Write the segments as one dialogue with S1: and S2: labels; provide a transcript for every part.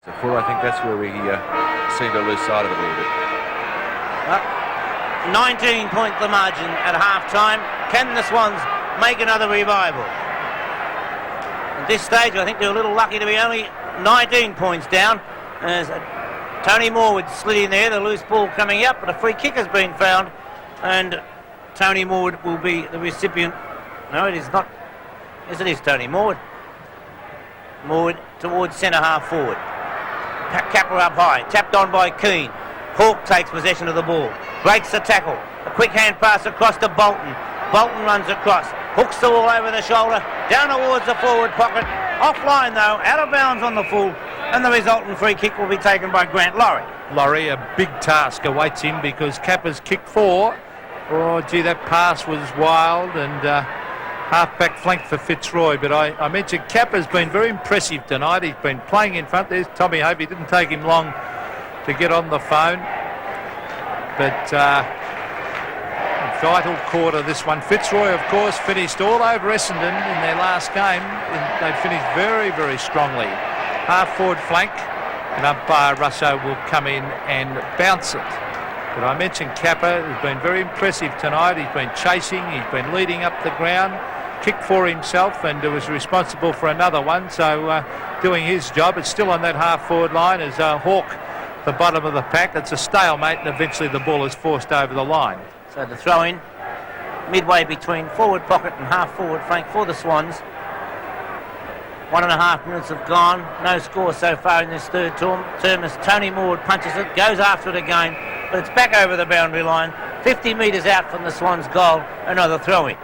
S1: Full, I think that's where we seem to lose sight of it a little bit.
S2: 19-point the margin at half-time. Can the Swans make another revival? At this stage, I think they're a little lucky to be only 19 points down. As Tony Morwood slid in there, the loose ball coming up, but a free kick has been found, and Tony Morwood will be the recipient. No, it is not. Yes, it is Tony Morwood. Morwood towards centre-half forward. Capper up high, tapped on by Keane. Hawke takes possession of the ball, breaks the tackle, a quick hand pass across to Bolton. Bolton runs across, hooks the ball over the shoulder, down towards the forward pocket, offline though, out of bounds on the full, and the resultant free kick will be taken by Grant Laurie.
S3: Laurie, a big task awaits him because Capper's kicked 4. Oh gee, that pass was wild, and half-back flank for Fitzroy, but I mentioned Capper's been very impressive tonight. He's been playing in front. There's Tommy Hope. It didn't take him long to get on the phone, but vital quarter this one. Fitzroy, of course, finished all over Essendon in their last game. They finished very, very strongly. Half-forward flank, and umpire Russo will come in and bounce it. But I mentioned Capper has been very impressive tonight. He's been chasing, he's been leading up the ground, kicked for himself, and was responsible for another one, so doing his job. It's still on that half-forward line as Hawke, the bottom of the pack. It's a stalemate, and eventually the ball is forced over the line.
S2: So the throw-in, midway between forward pocket and half-forward flank for the Swans. 1.5 minutes have gone. No score so far in this third term as Tony Morwood punches it, goes after it again, but it's back over the boundary line. 50 metres out from the Swans' goal, another throw-in.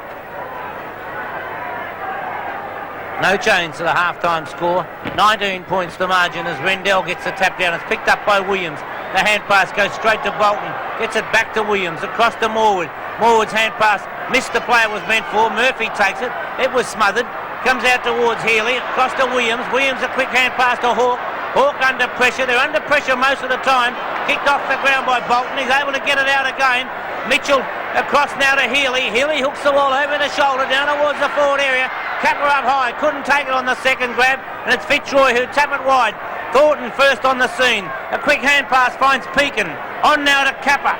S2: No change to the half-time score. 19 points the margin as Rendell gets the tap down. It's picked up by Williams. The hand pass goes straight to Bolton. Gets it back to Williams. Across to Morwood. Morwood's hand pass missed the play it was meant for. Murphy takes it. It was smothered. Comes out towards Healy. Across to Williams. Williams a quick hand pass to Hawke. Hawke under pressure. They're under pressure most of the time. Kicked off the ground by Bolton. He's able to get it out again. Mitchell across now to Healy. Healy hooks the ball over the shoulder down towards the forward area. Capper up high, couldn't take it on the second grab, and it's Fitzroy who tap it wide. Thornton first on the scene. A quick hand pass finds Pekin. On now to Kepler.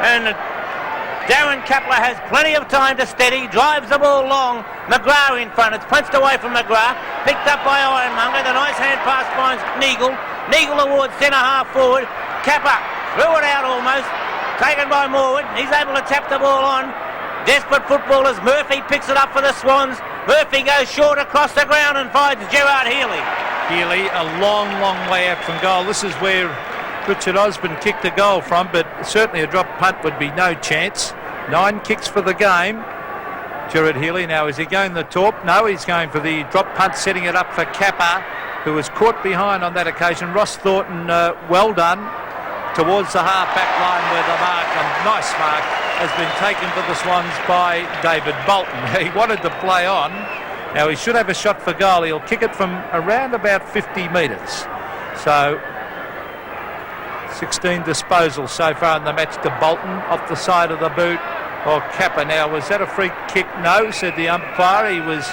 S2: And Darren Kepler has plenty of time to steady, drives the ball long. McGrath in front. It's punched away from McGrath. Picked up by Ironmonger. The nice hand pass finds Neagle. Neagle towards centre half forward. Kepler threw it out almost. Taken by Morwood. He's able to tap the ball on. Desperate footballers. Murphy picks it up for the Swans. Murphy goes short across the ground and finds Gerard Healy.
S3: Healy, a long, long way out from goal. This is where Richard Osborne kicked the goal from, but certainly a drop punt would be no chance. 9 kicks for the game. Gerard Healy, now is he going the top? No, he's going for the drop punt, setting it up for Capper, who was caught behind on that occasion. Ross Thornton, well done, towards the half-back line where the mark, a nice mark, has been taken for the Swans by David Bolton. He wanted to play on. Now he should have a shot for goal. He'll kick it from around about 50 metres. So 16 disposals so far in the match to Bolton off the side of the boot. Or Capper. Now, was that a free kick? No, said the umpire. He was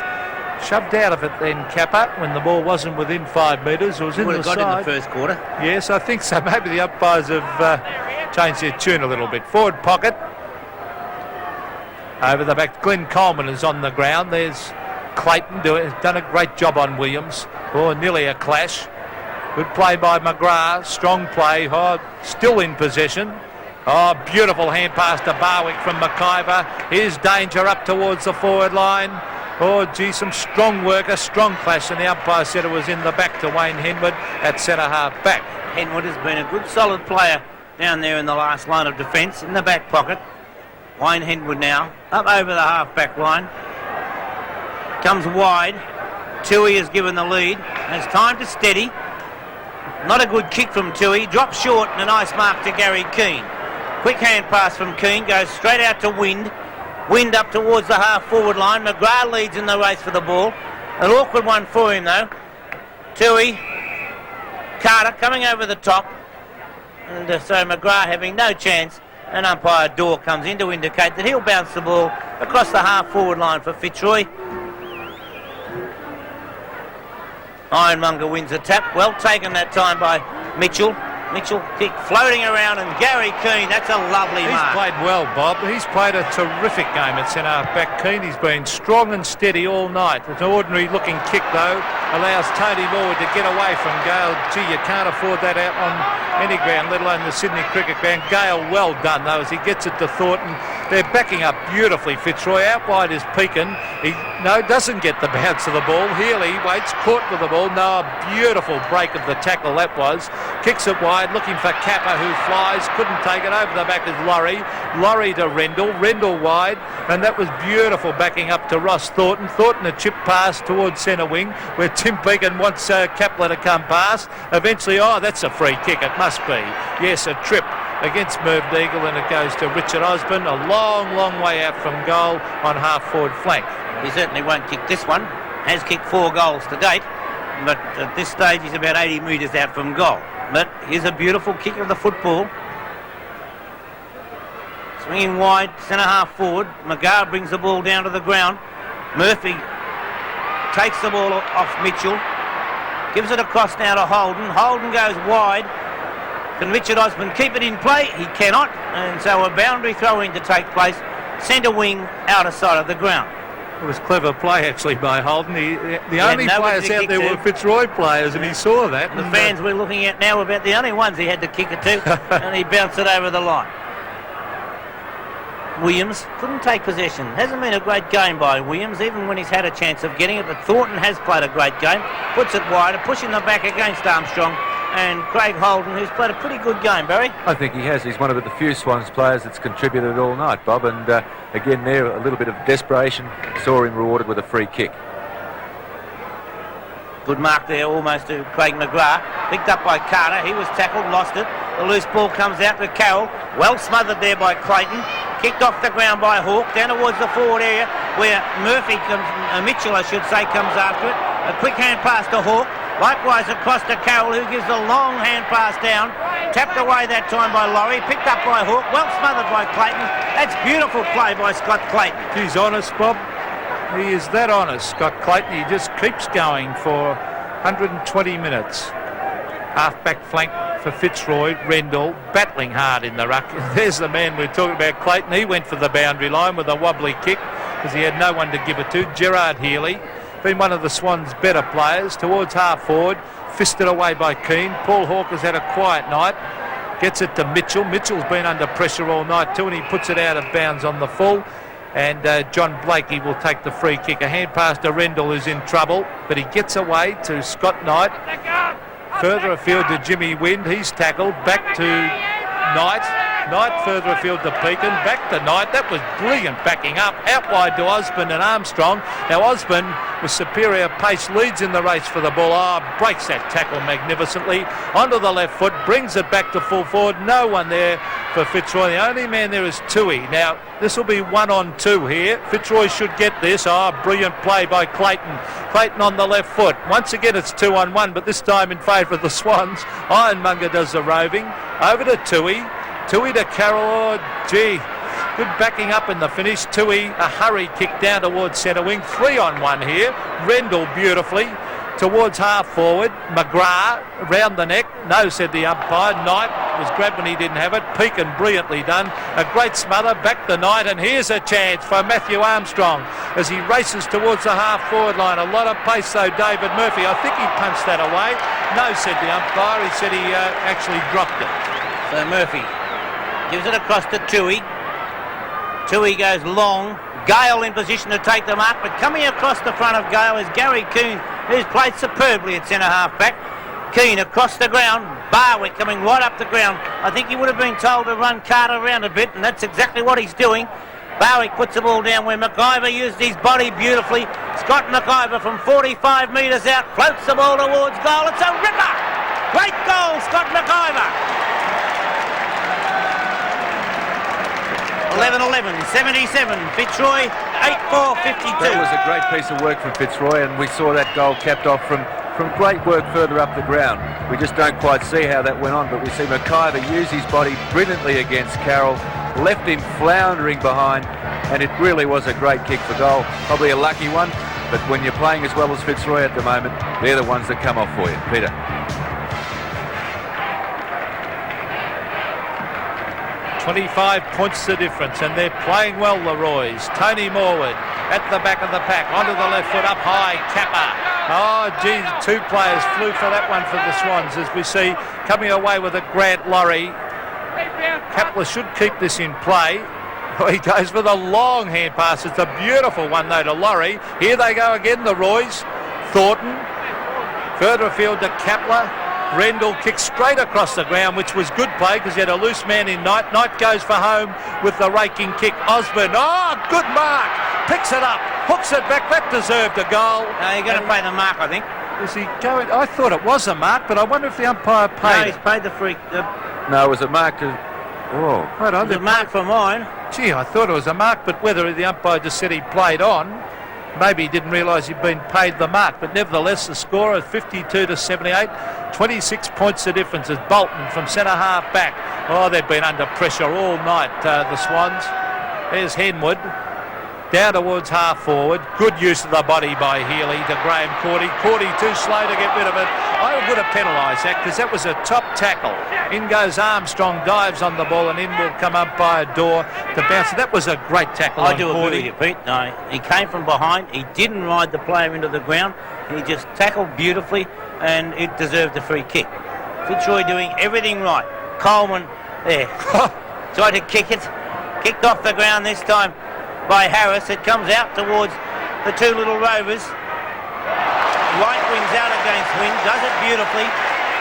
S3: shoved out of it then, Capper, when the ball wasn't within 5 metres. It was in the side.
S2: In the first quarter.
S3: Yes, I think so. Maybe the umpires have changed their tune a little bit. Forward pocket. Over the back, Glenn Coleman is on the ground. There's Clayton, has done a great job on Williams. Oh, nearly a clash. Good play by McGrath. Strong play. Oh, still in possession. Oh, beautiful hand pass to Barwick from McIver. Here's danger up towards the forward line. Oh, gee, some strong work, a strong clash, and the umpire said it was in the back to Wayne Henwood at centre half back.
S2: Henwood has been a good solid player down there in the last line of defence, in the back pocket. Wayne Henwood now, up over the half-back line. Comes wide. Tui is given the lead. Has time to steady. Not a good kick from Tui. Drops short and a nice mark to Gary Keane. Quick hand pass from Keane. Goes straight out to Wind. Wind up towards the half-forward line. McGrath leads in the race for the ball. An awkward one for him, though. Tui. Carter coming over the top. And so McGrath having no chance. And umpire Dorr comes in to indicate that he'll bounce the ball across the half-forward line for Fitzroy. Ironmonger wins the tap. Well taken that time by Mitchell. Mitchell kick floating around, and Gary Keane, that's a lovely
S3: He's
S2: mark.
S3: played well, Bob. He's played a terrific game at centre-half back. Keane, he's been strong and steady all night. It's an ordinary-looking kick, though, allows Tony Morwood to get away from Gale. Gee, you can't afford that out on any ground, let alone the Sydney cricket ground. Gale, well done, though, as he gets it to Thornton. They're backing up beautifully. Fitzroy out wide is Pekin. He doesn't get the bounce of the ball. Healy waits, caught with the ball. No, a beautiful break of the tackle that was. Kicks it wide, looking for Kappa, who flies, couldn't take it. Over the back is Laurie. Laurie to Rendell. Rendell wide, and that was beautiful backing up to Ross Thornton. Thornton a chip pass towards centre wing, where Tim Pekin wants Kapler to come past. Eventually, that's a free kick. It must be. Yes, a trip against Merv Deagle, and it goes to Richard Osborne. A long, long way out from goal on half-forward flank.
S2: He certainly won't kick this one. Has kicked 4 goals to date, but at this stage he's about 80 metres out from goal. But here's a beautiful kick of the football. Swinging wide, centre-half forward. McGrath brings the ball down to the ground. Murphy takes the ball off Mitchell. Gives it across now to Holden. Holden goes wide. Can Richard Osborne keep it in play? He cannot, and so a boundary throw-in to take place. Centre wing, outer side of the ground.
S3: It was clever play, actually, by Holden. The only
S2: nobody
S3: players
S2: to
S3: out
S2: kick
S3: there
S2: to.
S3: were Fitzroy players, and he saw that.
S2: The fans we're looking at now were about the only ones he had to kick it to, and he bounced it over the line. Williams couldn't take possession. Hasn't been a great game by Williams, even when he's had a chance of getting it, but Thornton has played a great game. Puts it wide, pushing the back against Armstrong, and Craig Holden, who's played a pretty good game, Barry.
S1: I think he has. He's one of the few Swans players that's contributed all night, Bob, and again there a little bit of desperation saw him rewarded with a free kick.
S2: Good mark there almost to Craig McGrath. Picked up by Carter. He was tackled, lost it. The loose ball comes out to Carroll. Well smothered there by Clayton. Kicked off the ground by Hawke. Down towards the forward area where Murphy comes, Mitchell I should say, comes after it. A quick hand pass to Hawke. Likewise across to Carroll, who gives a long hand pass down. Tapped away that time by Laurie. Picked up by Hawke. Well smothered by Clayton. That's beautiful play by Scott Clayton.
S3: He's honest, Bob. He is that honest, Scott Clayton. He just keeps going for 120 minutes. Half-back flank for Fitzroy. Rendell battling hard in the ruck. There's the man we're talking about, Clayton. He went for the boundary line with a wobbly kick because he had no one to give it to. Gerard Healy, been one of the Swans' better players, towards half-forward. Fisted away by Keane. Paul Hawke has had a quiet night. Gets it to Mitchell. Mitchell's been under pressure all night too, and he puts it out of bounds on the full. And John Blakey will take the free kick. A hand pass to Rendell, who's in trouble, but he gets away to Scott Knight. Further afield to Jimmy Wind. He's tackled. Back to Knight. Knight further afield to Pekin. Back to Knight. That was brilliant backing up. Out wide to Osborne and Armstrong. Now Osborne, with superior pace, leads in the race for the ball. Breaks that tackle magnificently. Onto the left foot. Brings it back to full forward. No one there for Fitzroy. The only man there is Toohey. Now, this will be 1-on-2 here. Fitzroy should get this. Brilliant play by Clayton. Clayton on the left foot. Once again, it's 2-on-1, but this time in favour of the Swans. Ironmonger does the roving. Over to Toohey. Toohey to Carroll. Gee, good backing up in the finish. Toohey, a hurry kick down towards centre wing. 3-on-1 here. Rendell beautifully towards half forward. McGrath round the neck. No, said the umpire. Knight was grabbed when he didn't have it. Pekin brilliantly done. A great smother. Back to Knight, and here's a chance for Matthew Armstrong as he races towards the half forward line. A lot of pace though, David Murphy. I think he punched that away. No, said the umpire. He said he actually dropped it.
S2: So Murphy gives it across to Toohey. Toohey goes long. Gale in position to take the mark, but coming across the front of Gale is Gary Keane, who's played superbly at centre half back. Keane across the ground. Barwick coming right up the ground. I think he would have been told to run Carter around a bit, and that's exactly what he's doing. Barwick puts the ball down where McIver used his body beautifully. Scott McIver from 45 metres out floats the ball towards goal. It's a ripper! Great goal, Scott McIver! 11-11, 77, Fitzroy, 8-4, 52.
S1: That was a great piece of work from Fitzroy, and we saw that goal capped off from great work further up the ground. We just don't quite see how that went on, but we see McIver use his body brilliantly against Carroll, left him floundering behind, and it really was a great kick for goal. Probably a lucky one, But when you're playing as well as Fitzroy at the moment, they're the ones that come off for you. Peter.
S3: 25 points the difference, and they're playing well, the Roys. Tony Morwood at the back of the pack, onto the left foot, up high, Kappa. Oh, gee, two players flew for that one for the Swans, as we see coming away with a Grant Laurie. Kappa should keep this in play. Oh, he goes for the long hand pass. It's a beautiful one, though, to Laurie. Here they go again, the Roys. Thornton, further afield to Kapla. Rendell kicks straight across the ground, which was good play because he had a loose man in Knight. Knight goes for home with the raking kick. Osborne, oh, good mark. Picks it up, hooks it back. That deserved a goal.
S2: You're going to play the mark, I think.
S3: Is he going? I thought it was a mark, but I wonder if the umpire paid.
S2: No, he's paid the free.
S1: No, it was a mark. Oh,
S3: hold on.
S2: The mark for mine.
S3: Gee, I thought it was a mark, but whether the umpire just said he played on, maybe he didn't realise he'd been paid the mark. But nevertheless, the score is 52-78. 26 points the difference as Bolton from centre half back. Oh, they've been under pressure all night, the Swans. There's Henwood. Down towards half forward. Good use of the body by Healy to Graham Cordy. Cordy too slow to get rid of it. I would have penalised that because that was a top tackle. In goes Armstrong, dives on the ball, and in will come up by a door to bounce. That was a great tackle.
S2: I do agree with you, Pete. No, he came from behind. He didn't ride the player into the ground. He just tackled beautifully, and it deserved a free kick. Fitzroy doing everything right. Coleman there tried to kick it. Kicked off the ground this time by Harris. It comes out towards the two little Rovers. Right wings out against wind, does it beautifully.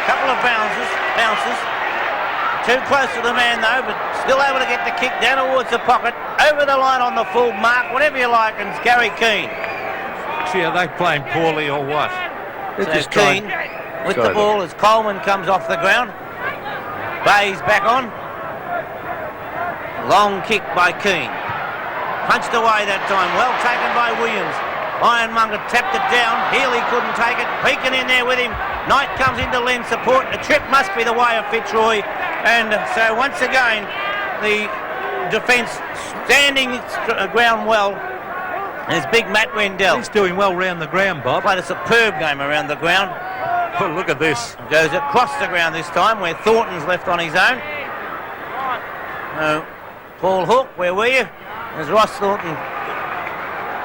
S2: Couple of bounces. Too close to the man though, but still able to get the kick down towards the pocket. Over the line on the full mark, whatever you like, and it's Gary Keane.
S3: Gee, are they playing poorly or what?
S2: So Keane with the ball as Coleman comes off the ground. Bay's back on. Long kick by Keane. Punched away that time, well taken by Williams. Ironmonger tapped it down. Healy couldn't take it. Beacon in there with him. Knight comes in to lend support. A trip must be the way of Fitzroy. And so once again, the defence standing ground well. There's big Matt Rendell.
S3: He's doing well round the ground, Bob.
S2: Played a superb game around the ground.
S3: Oh, look at this.
S2: Goes across the ground this time where Thornton's left on his own. Paul Hook, where were you? There's Ross Thornton.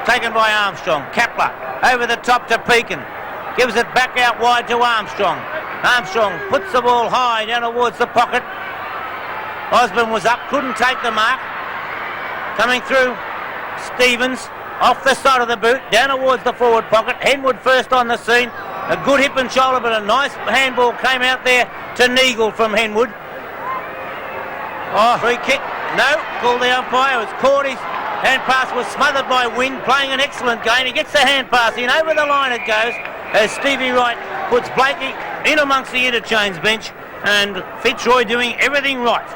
S2: Taken by Armstrong. Kapler over the top to Pekin. Gives it back out wide to Armstrong. Armstrong puts the ball high down towards the pocket. Osborne was up, couldn't take the mark. Coming through, Stevens off the side of the boot, down towards the forward pocket. Henwood first on the scene. A good hip and shoulder, but a nice handball came out there to Neagle from Henwood. Oh, free kick. No, called the umpire. It was Cordy's. Hand pass was smothered by Wynn, playing an excellent game. He gets the hand pass in. Over the line it goes as Stevie Wright puts Blakey in amongst the interchange bench, and Fitzroy doing everything right.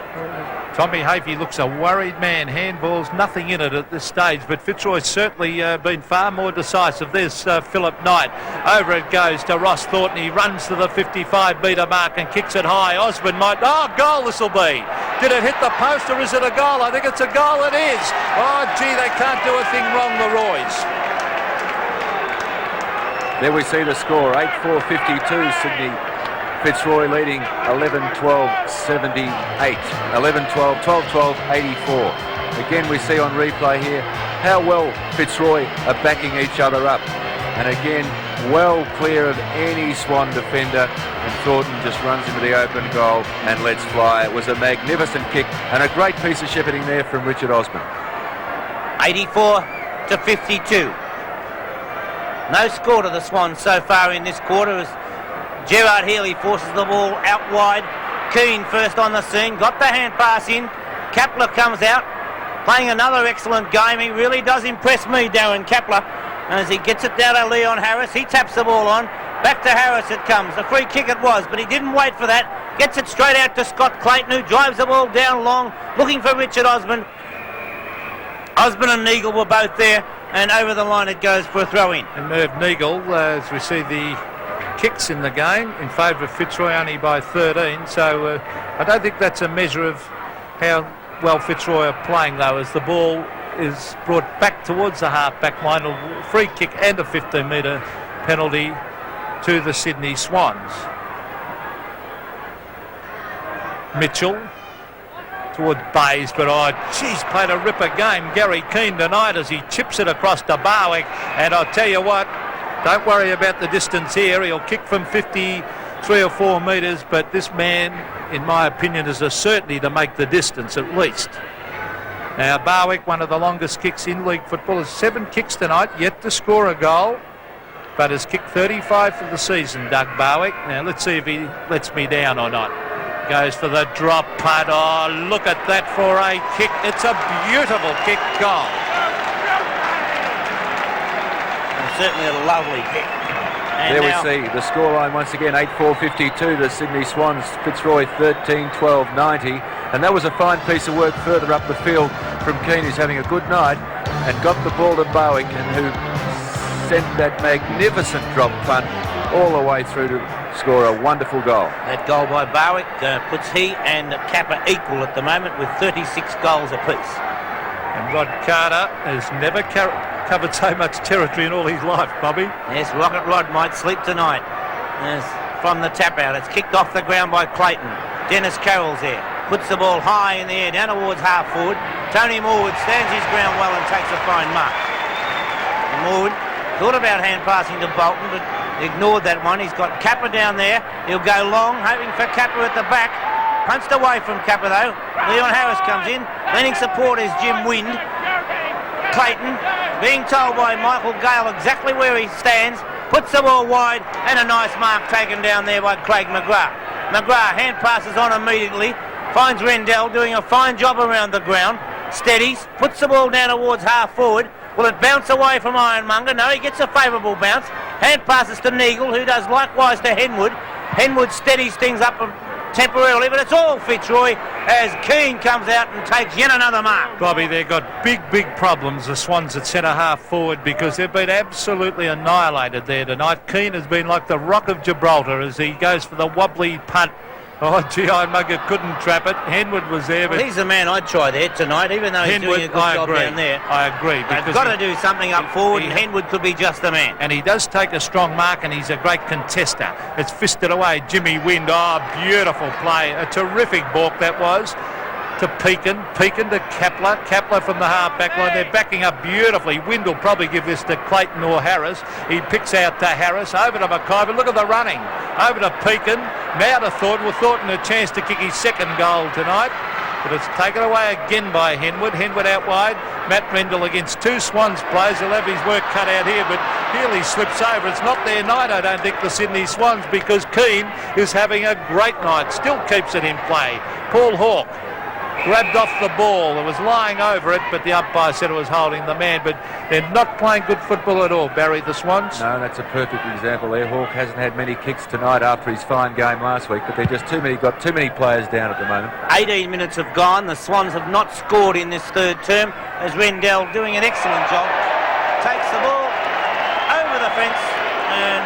S3: Tommy Hafey looks a worried man. Handball's nothing in it at this stage, but Fitzroy's certainly been far more decisive. There's Philip Knight. Over it goes to Ross Thornton. He runs to the 55-metre mark and kicks it high. Osborne might... Oh, goal this will be. Did it hit the post or is it a goal? I think it's a goal. It is. Oh, gee, they can't do a thing wrong, the Roys.
S1: There we see the score, 8-4-52, Sydney. Fitzroy leading 11-12-78. 11-12, 12-12, 84. Again, we see on replay here how well Fitzroy are backing each other up. And again, well clear of any Swan defender. And Thornton just runs into the open goal and lets fly. It was a magnificent kick and a great piece of shepherding there from Richard Osborne.
S2: 84-52. No score to the Swans so far in this quarter as Gerard Healy forces the ball out wide. Keane first on the scene, got the hand pass in. Kapler comes out, playing another excellent game. He really does impress me, Darren Kapler. And as he gets it down to Leon Harris, he taps the ball on. Back to Harris it comes. A free kick it was, but he didn't wait for that. Gets it straight out to Scott Clayton, who drives the ball down long, looking for Richard Osborne. Osborne and Neagle were both there, and over the line it goes for a throw-in.
S3: And Merv Neagle, as we see the kicks in the game in favour of Fitzroy, only by 13, so I don't think that's a measure of how well Fitzroy are playing, though, as the ball is brought back towards the half-back line. A free kick and a 15-metre penalty to the Sydney Swans. Mitchell towards Bays, but played a ripper game. Gary Keane tonight as he chips it across to Barwick, and I'll tell you what, don't worry about the distance here. He'll kick from 53 or 4 metres, but this man, in my opinion, is a certainty to make the distance at least. Now Barwick, one of the longest kicks in league football, has 7 kicks tonight, yet to score a goal, but has kicked 35 for the season, Doug Barwick. Now let's see if he lets me down or not. Goes for the drop punt. Oh, look at that for a kick. It's a beautiful kick goal.
S2: And certainly a lovely kick. And
S1: there we see the scoreline once again, 8-4-52 to Sydney Swans, Fitzroy 13-12-90. And that was a fine piece of work further up the field from Keane, who's having a good night, and got the ball to Barwick, and who sent that magnificent drop punt all the way through to score a wonderful goal.
S2: That goal by Barwick puts he and Kappa equal at the moment with 36 goals apiece.
S3: And Rod Carter has never covered so much territory in all his life, Bobby.
S2: Yes, Rocket Rod might sleep tonight. Yes, from the tap out, it's kicked off the ground by Clayton. Dennis Carroll's there. Puts the ball high in the air, down towards half forward. Tony Morwood stands his ground well and takes a fine mark. And Morwood thought about hand passing to Bolton, but ignored that one. He's got Kappa down there. He'll go long, hoping for Kappa at the back. Punched away from Kappa though. Leon Harris comes in. Lending support is Jim Wind. Clayton, being told by Michael Gale exactly where he stands, puts the ball wide, and a nice mark taken down there by Craig McGrath. McGrath hand passes on immediately, finds Rendell doing a fine job around the ground, steadies, puts the ball down towards half forward. Will it bounce away from Ironmonger? No, he gets a favourable bounce. Hand passes to Neagle, who does likewise to Henwood. Henwood steadies things up temporarily, but it's all Fitzroy as Keane comes out and takes yet another mark.
S3: Bobby, they've got big problems, the Swans at centre half forward, because they've been absolutely annihilated there tonight. Keane has been like the Rock of Gibraltar as he goes for the wobbly punt. Oh, gee, Ironmonger couldn't trap it. Henwood was there.
S2: Well, he's the man I'd try there tonight, even though he's doing a good job down there.
S3: I agree.
S2: They've got to do something up forward, and Henwood could be just the man.
S3: And he does take a strong mark, and he's a great contester. It's fisted away. Jimmy Wind, oh, beautiful play. A terrific balk that was. To Pekin to Kepler from the half-back line. They're backing up beautifully. Wind will probably give this to Clayton or Harris. He picks out to Harris, over to Mackay, but look at the running. Over to Pekin, now to Thornton. Well, Thornton a chance to kick his second goal tonight, but it's taken away again by Henwood. Henwood out wide. Matt Rendell against 2 Swans players. He'll have his work cut out here, but Healy slips over. It's not their night, I don't think, the Sydney Swans, because Keane is having a great night. Still keeps it in play. Paul Hawke grabbed off the ball. It was lying over it, but the umpire said it was holding the man. But they're not playing good football at all, Barry, the Swans.
S1: No, that's a perfect example there. Hawke hasn't had many kicks tonight after his fine game last week, but they're just got too many players down at the moment.
S2: 18 minutes have gone. The Swans have not scored in this third term, as Rendell, doing an excellent job, takes the ball over the fence, and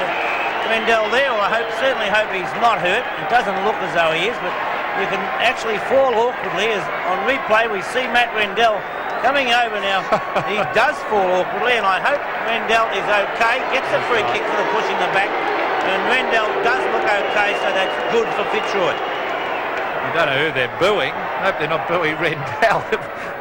S2: Rendell there, certainly hope he's not hurt. It doesn't look as though he is, but you can actually fall awkwardly, as on replay we see Matt Rendell coming over now. He does fall awkwardly, and I hope Rendell is okay. Gets a free kick for the push in the back, and Rendell does look okay, so that's good for Fitzroy.
S3: I don't know who they're booing. I hope they're not booing Rendell.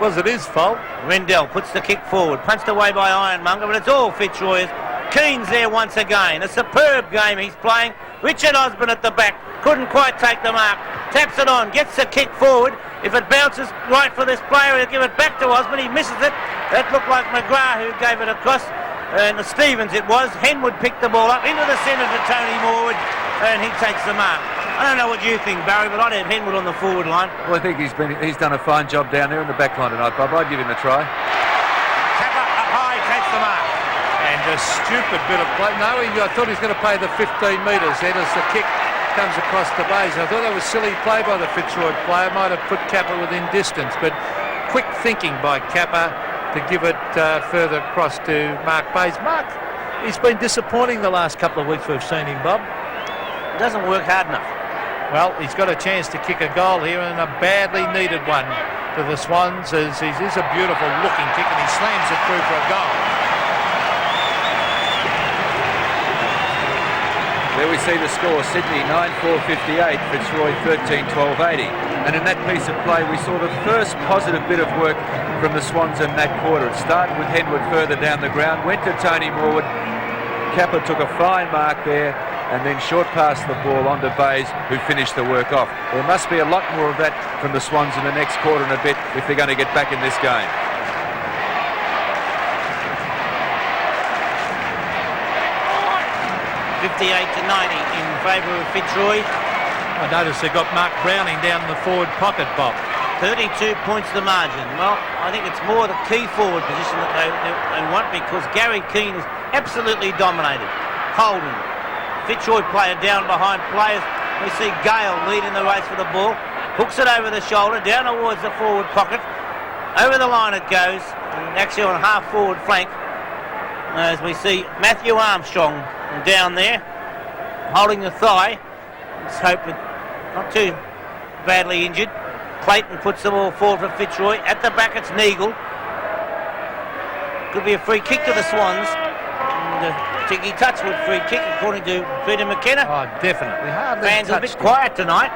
S3: Was it his fault?
S2: Rendell puts the kick forward, punched away by Ironmonger, but it's all Fitzroy's. Keane's there once again. A superb game he's playing. Richard Osborne at the back. Couldn't quite take the mark. Taps it on. Gets the kick forward. If it bounces right for this player, he'll give it back to Osborne. He misses it. That looked like McGrath who gave it across. And Stevens it was. Henwood picked the ball up into the centre to Tony Morwood, and he takes the mark. I don't know what you think, Barry, but I'd have Henwood on the forward line.
S1: Well, I think he's done a fine job down there in the back line tonight, Bob. I'd give him a try.
S2: Kappa up high, takes the mark.
S3: And a stupid bit of play. No, I thought he was going to play the 15 metres then as the kick comes across the base. I thought that was silly play by the Fitzroy player. Might have put Kappa within distance, but quick thinking by Kappa to give it further across to Mark Bays. Mark, he's been disappointing the last couple of weeks we've seen him, Bob.
S2: It doesn't work hard enough.
S3: Well, he's got a chance to kick a goal here, and a badly needed one. to the Swans, as it is a beautiful looking kick and he slams it through for a goal.
S1: There we see the score, Sydney 9-4-58, Fitzroy 13-12-80. And in that piece of play we saw the first positive bit of work from the Swans in that quarter. It started with Henwood further down the ground, went to Tony Morwood. Kappa took a fine mark there and then short passed the ball onto Bays, who finished the work off. There must be a lot more of that from the Swans in the next quarter and a bit if they're going to get back in this game.
S2: $58-90 in favour of Fitzroy.
S3: I noticed they got Mark Browning down in the forward pocket, Bob.
S2: 32 points the margin. Well, I think it's more the key forward position that they want, because Gary Keane is absolutely dominated. Holden, Fitzroy player down behind players. We see Gale leading the race for the ball. Hooks it over the shoulder, down towards the forward pocket. Over the line it goes, and actually on half forward flank. As we see Matthew Armstrong down there, holding the thigh. Let's hope it's not too badly injured. Clayton puts the ball forward for Fitzroy. At the back it's Neagle. Could be a free kick to the Swans. And Tiggy Touchwood free kick according to Peter McKenna.
S3: Oh, definitely.
S2: Fans are a bit quiet tonight.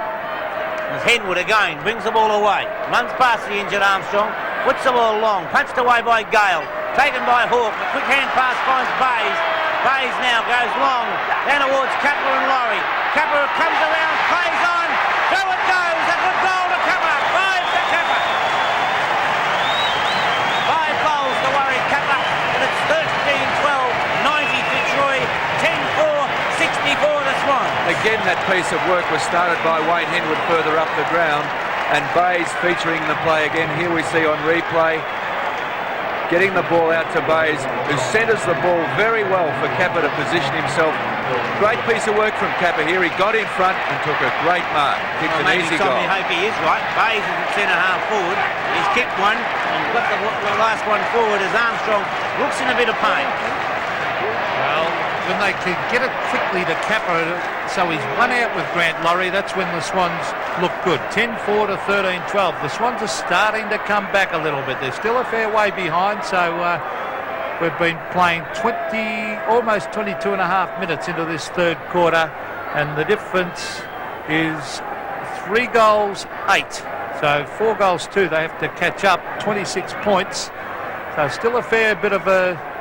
S2: As Henwood again brings the ball away. Runs past the injured Armstrong. Puts the ball long. Punched away by Gale. Taken by Hawke. A quick hand pass finds Bays. Bays now goes long. Down towards Kappa and Laurie. Kappa comes around. Plays on. Through it goes. A good goal to Kappa. 5 to Kappa. 5 goals to Warwick Kappa. And it's 13-12. 90 Fitzroy. 10-4. 64 the Swans.
S1: Again, that piece of work was started by Wayne Henwood further up the ground, and Bays featuring the play again. Here we see on replay, getting the ball out to Bays, who centres the ball very well for Kappa to position himself. Great piece of work from Kappa here. He got in front and took a great mark. Kicked an easy goal.
S2: I hope he is right. Bays is at centre half forward. He's kicked one and got the last one forward as Armstrong looks in a bit of pain.
S3: Well, when they could get it quickly to Kappa, so he's one out with Grant Laurie, that's when the Swans look good. 10-4 to 13-12. The Swans are starting to come back a little bit. They're still a fair way behind, so we've been playing almost 22 and a half minutes into this third quarter, and the difference is 3 goals, 8. So 4 goals, 2. They have to catch up, 26 points. So still a fair bit of a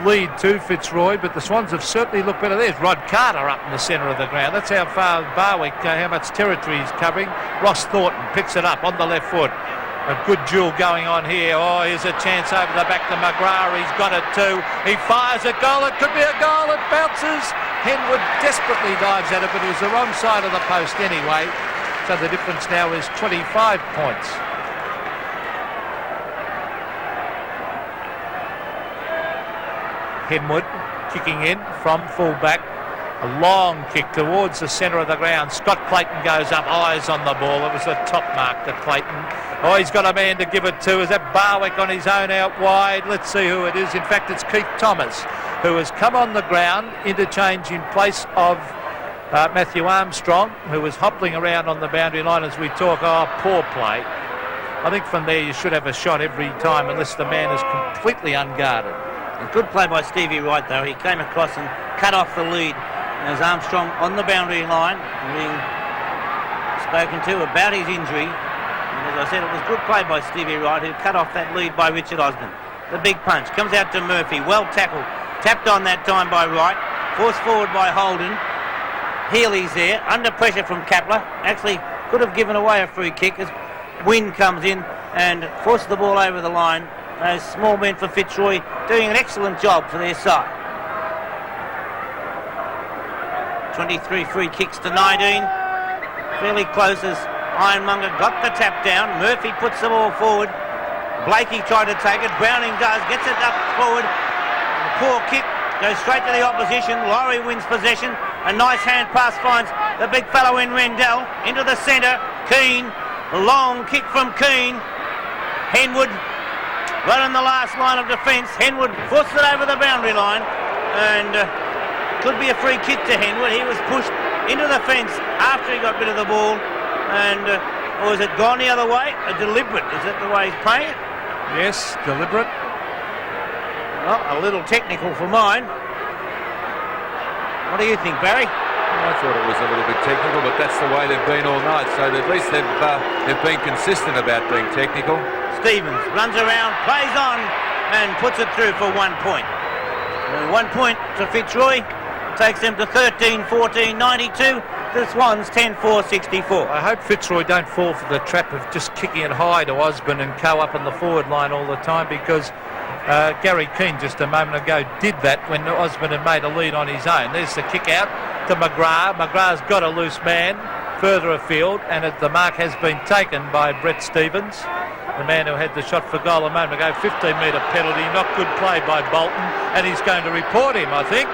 S3: lead to Fitzroy, but the Swans have certainly looked better. There's Rod Carter up in the centre of the ground. That's how far Barwick, how much territory he's covering. Ross Thornton picks it up on the left foot. A good duel going on here. Oh, here's a chance over the back to McGrath. He's got it too. He fires a goal. It could be a goal. It bounces. Henwood desperately dives at it, but it was the wrong side of the post anyway. So the difference now is 25 points. Henwood kicking in from full-back. A long kick towards the centre of the ground. Scott Clayton goes up, eyes on the ball. It was a top mark to Clayton. Oh, he's got a man to give it to. Is that Barwick on his own out wide? Let's see who it is. In fact, it's Keith Thomas, who has come on the ground, interchange in place of Matthew Armstrong, who was hobbling around on the boundary line as we talk. Oh, poor play. I think from there you should have a shot every time unless the man is completely unguarded.
S2: A good play by Stevie Wright, though. He came across and cut off the lead. As Armstrong on the boundary line, being spoken to about his injury. And as I said, it was good play by Stevie Wright, who cut off that lead by Richard Osborne. The big punch comes out to Murphy. Well tackled. Tapped on that time by Wright. Forced forward by Holden. Healy's there, under pressure from Kapler. Actually could have given away a free kick as Wynn comes in and forces the ball over the line. Those small men for Fitzroy doing an excellent job for their side. 23 free kicks to 19. Fairly close as Ironmonger got the tap down. Murphy puts the ball forward. Blakey tried to take it. Browning does, gets it up forward. The poor kick goes straight to the opposition. Laurie wins possession. A nice hand pass finds the big fellow in Rendell. Into the centre. Keane. A long kick from Keane. Henwood. Right on the last line of defence. Henwood forced it over the boundary line. And could be a free kick to Henwood. He was pushed into the fence after he got rid of the ball. And or is it gone the other way? A deliberate, is that the way he's playing it?
S3: Yes, deliberate.
S2: Well, a little technical for mine. What do you think, Barry?
S1: I thought it was a little bit technical, but that's the way they've been all night. So at least they've been consistent about being technical. Stevens
S2: runs around, plays on, and puts it through for 1 point. 1 point to Fitzroy, takes them to 13-14, 92. The Swans 10-4, 64.
S3: I hope Fitzroy don't fall for the trap of just kicking it high to Osborne and Co up in the forward line all the time, because Gary Keane just a moment ago did that when Osborne had made a lead on his own. There's the kick out to McGrath. McGrath's got a loose man further afield, and the mark has been taken by Brett Stevens, the man who had the shot for goal a moment ago. 15-metre penalty, not good play by Bolton, and he's going to report him, I think.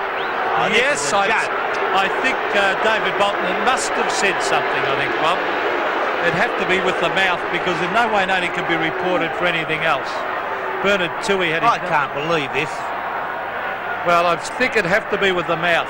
S3: Yes, I think David Bolton must have said something, I think, Bob. It'd have to be with the mouth, because in no way he can be reported for anything else. Bernard Toohey had his...
S2: I can't believe this.
S3: Well, I think it'd have to be with the mouth,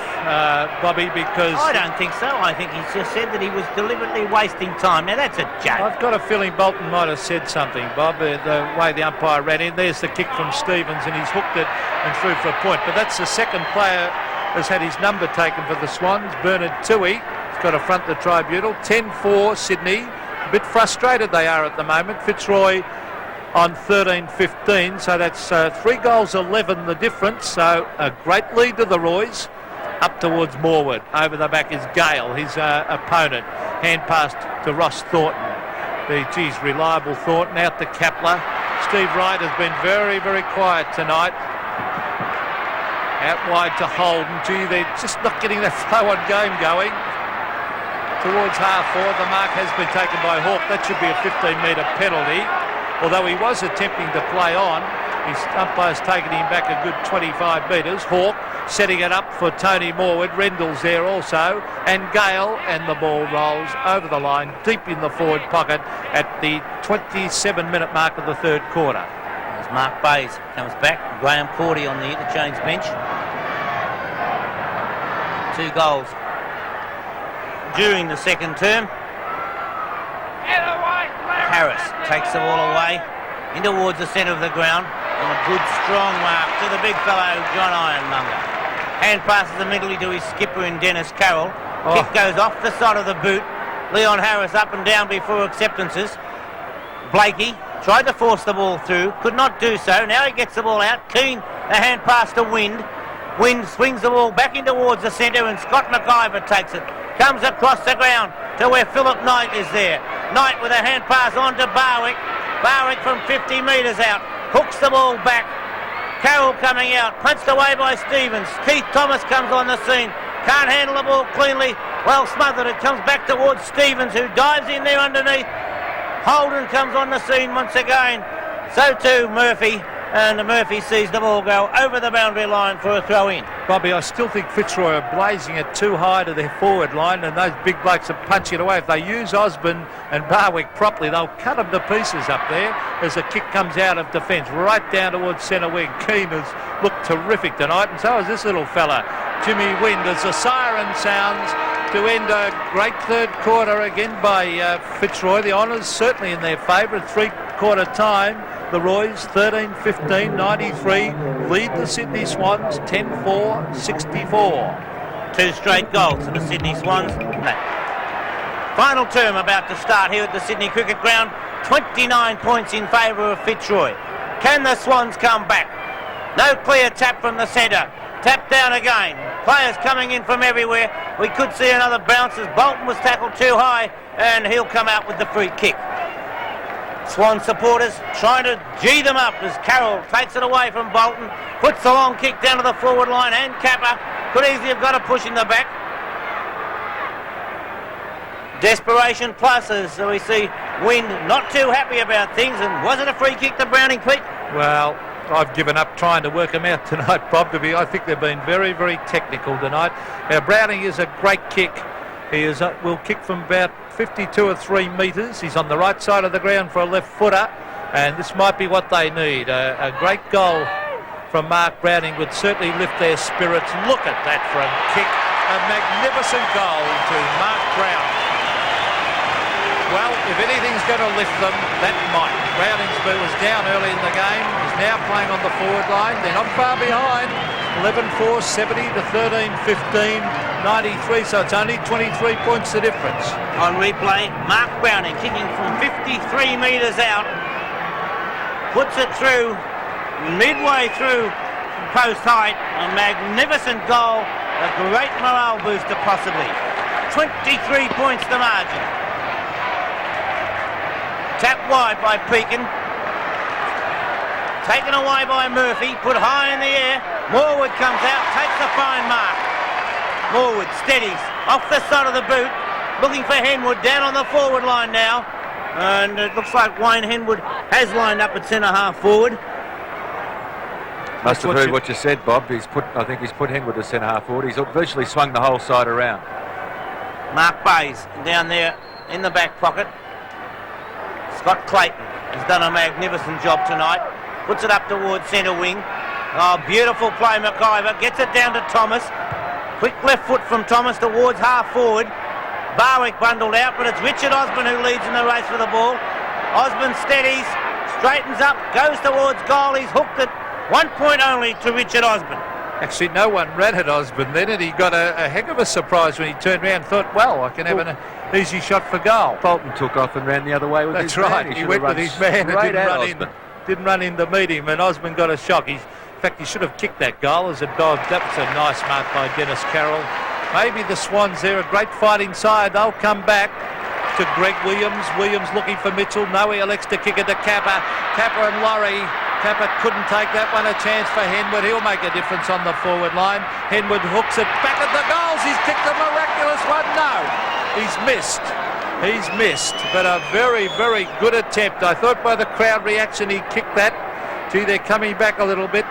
S3: Bobby, because...
S2: I don't think so. I think he's just said that he was deliberately wasting time. Now, that's a joke.
S3: I've got a feeling Bolton might have said something, Bob, the way the umpire ran in. There's the kick from Stevens, and he's hooked it and through for a point. But that's the second player has had his number taken for the Swans. Bernard Toohey has got to front the tribunal. 10-4 Sydney. A bit frustrated they are at the moment. Fitzroy on 13-15, so that's 3 goals 11 the difference. So a great lead to the Roys. Up towards Morwood. Over the back is Gale, his opponent. Hand passed to Ross Thornton. Reliable Thornton out to Kapler. Steve Wright has been very, very quiet tonight. Out wide to Holden. They're just not getting that flow on game going. Towards half forward, the mark has been taken by Hawke. That should be a 15-metre penalty. Although he was attempting to play on, his umpire's taken him back a good 25 metres. Hawke setting it up for Tony Morwood. Rendell's there also, and Gale, and the ball rolls over the line, deep in the forward pocket at the 27-minute mark of the third quarter.
S2: As Mark Bayes comes back, Graham Cordy on the interchange bench. 2 goals during the second term. Harris takes the ball away in towards the centre of the ground, and a good strong mark to the big fellow John Ironmonger. Hand passes immediately to his skipper in Dennis Carroll. Kick goes off the side of the boot. Leon Harris up and down before acceptances. Blakey tried to force the ball through, could not do so. Now he gets the ball out. Keane, a hand pass to Wind. Wind swings the ball back in towards the centre, and Scott McIver takes it. Comes across the ground to where Philip Knight is there. Knight with a hand pass on to Barwick. Barwick from 50 metres out. Hooks the ball back. Carroll coming out. Punched away by Stevens. Keith Thomas comes on the scene. Can't handle the ball cleanly. Well smothered. It comes back towards Stevens, who dives in there underneath. Holden comes on the scene once again. So too Murphy. And Murphy sees the ball go over the boundary line for a throw in.
S3: Bobby, I still think Fitzroy are blazing it too high to their forward line, and those big blokes are punching it away. If they use Osborne and Barwick properly, they'll cut them to pieces up there as the kick comes out of defence, right down towards centre wing. Keane has looked terrific tonight, and so has this little fella, Jimmy Wind, as the siren sounds to end a great third quarter again by Fitzroy. The honours certainly in their favour at 3/4 time. The Roys 13-15, 93, lead the Sydney Swans 10-4, 64.
S2: 2 straight goals to the Sydney Swans. Final term about to start here at the Sydney Cricket Ground. 29 points in favour of Fitzroy. Can the Swans come back? No clear tap from the centre. Tap down again. Players coming in from everywhere. We could see another bounce as Bolton was tackled too high, and he'll come out with the free kick. Swan supporters trying to G them up as Carroll takes it away from Bolton, puts the long kick down to the forward line, and Kappa could easily have got a push in the back. Desperation plus as we see Wind not too happy about things, and was it a free kick to Browning, Pete?
S3: Well, I've given up trying to work them out tonight, Bob. I think they've been very, very technical tonight. Now, Browning is a great kick. He will kick from about 52 or 3 metres. He's on the right side of the ground for a left footer, and this might be what they need. A great goal from Mark Browning would certainly lift their spirits. Look at that front kick. A magnificent goal to Mark Browning. Well, if anything's going to lift them, that might. Browningsburg was down early in the game, is now playing on the forward line. They're not far behind. 11-4, 70 to 13-15, 93, so it's only 23 points the difference.
S2: On replay, Mark Browning kicking from 53 metres out, puts it through, midway through post height, a magnificent goal, a great morale booster possibly. 23 points the margin. Tap wide by Pekin. Taken away by Murphy, put high in the air. Morwood comes out, takes a fine mark. Morwood steadies off the side of the boot, looking for Henwood down on the forward line now. And it looks like Wayne Henwood has lined up at centre-half forward.
S1: Must have heard what you said, Bob. I think he's put Henwood to centre-half forward. He's virtually swung the whole side around.
S2: Mark Bays down there in the back pocket. Scott Clayton has done a magnificent job tonight. Puts it up towards centre wing. Oh, beautiful play, McIver. Gets it down to Thomas. Quick left foot from Thomas towards half forward. Barwick bundled out, but it's Richard Osborne who leads in the race for the ball. Osborne steadies, straightens up, goes towards goal. He's hooked it. 1 point only to Richard Osborne.
S3: Actually, no one ran at Osborne then, and he got a heck of a surprise when he turned around and thought, well, I can have an easy shot for goal.
S1: Bolton took off and ran the other way with his man.
S3: That's right. He went with his man and didn't run in to meet him, and Osborne got a shock. In fact, he should have kicked that goal as it dived. That was a nice mark by Dennis Carroll. Maybe the Swans, they're a great fighting side. They'll come back to Greg Williams. Williams looking for Mitchell. No, he elects to kick it to Kappa. Kappa and Laurie. Kappa couldn't take that one. A chance for Henwood. He'll make a difference on the forward line. Henwood hooks it back at the goals. He's kicked a miraculous one. No, he's missed. He's missed, but a very, very good attempt. I thought by the crowd reaction he kicked that. Gee, they're coming back a little bit.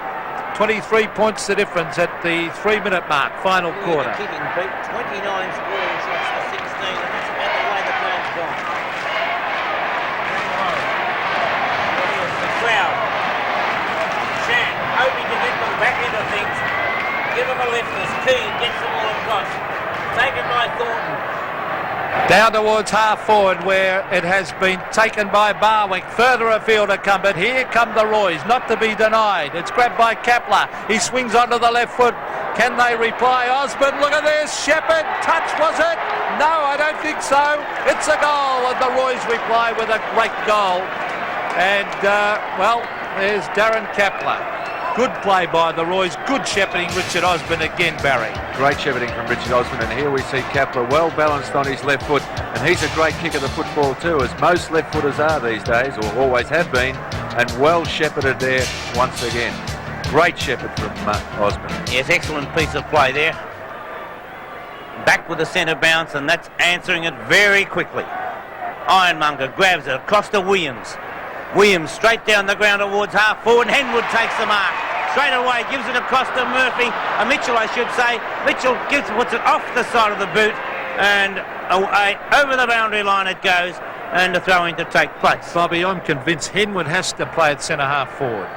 S3: 23 points the difference at the 3-minute mark, final quarter.
S2: Kicking, Pete. 29 scoring shots to 16, and that's about the way the crowd's gone. The crowd. Shan, hoping to get them back into things. Give them a lift as Keane gets them all across. Taken by Thornton.
S3: Down towards half forward where it has been taken by Barwick. Further afield it come, but here come the Roys, not to be denied. It's grabbed by Kapler. He swings onto the left foot. Can they reply? Osborne, look at this. Shepherd, touch was it? No, I don't think so. It's a goal, and the Roys reply with a great goal. And, well, there's Darren Kapler. Good play by the Roys. Good shepherding, Richard Osborne again, Barry.
S1: Great shepherding from Richard Osborne, and here we see Kapler well balanced on his left foot, and he's a great kick of the football too, as most left footers are these days, or always have been, and well shepherded there once again. Great shepherd from Osborne.
S2: Yes, excellent piece of play there. Back with the centre bounce, and that's answering it very quickly. Ironmonger grabs it across to Williams. Williams straight down the ground towards half forward. Henwood takes the mark. Straight away gives it across to Murphy. Mitchell, I should say. Mitchell puts it off the side of the boot, and away, over the boundary line it goes, and a throw-in to take place.
S3: Bobby, I'm convinced Henwood has to play at centre-half forward.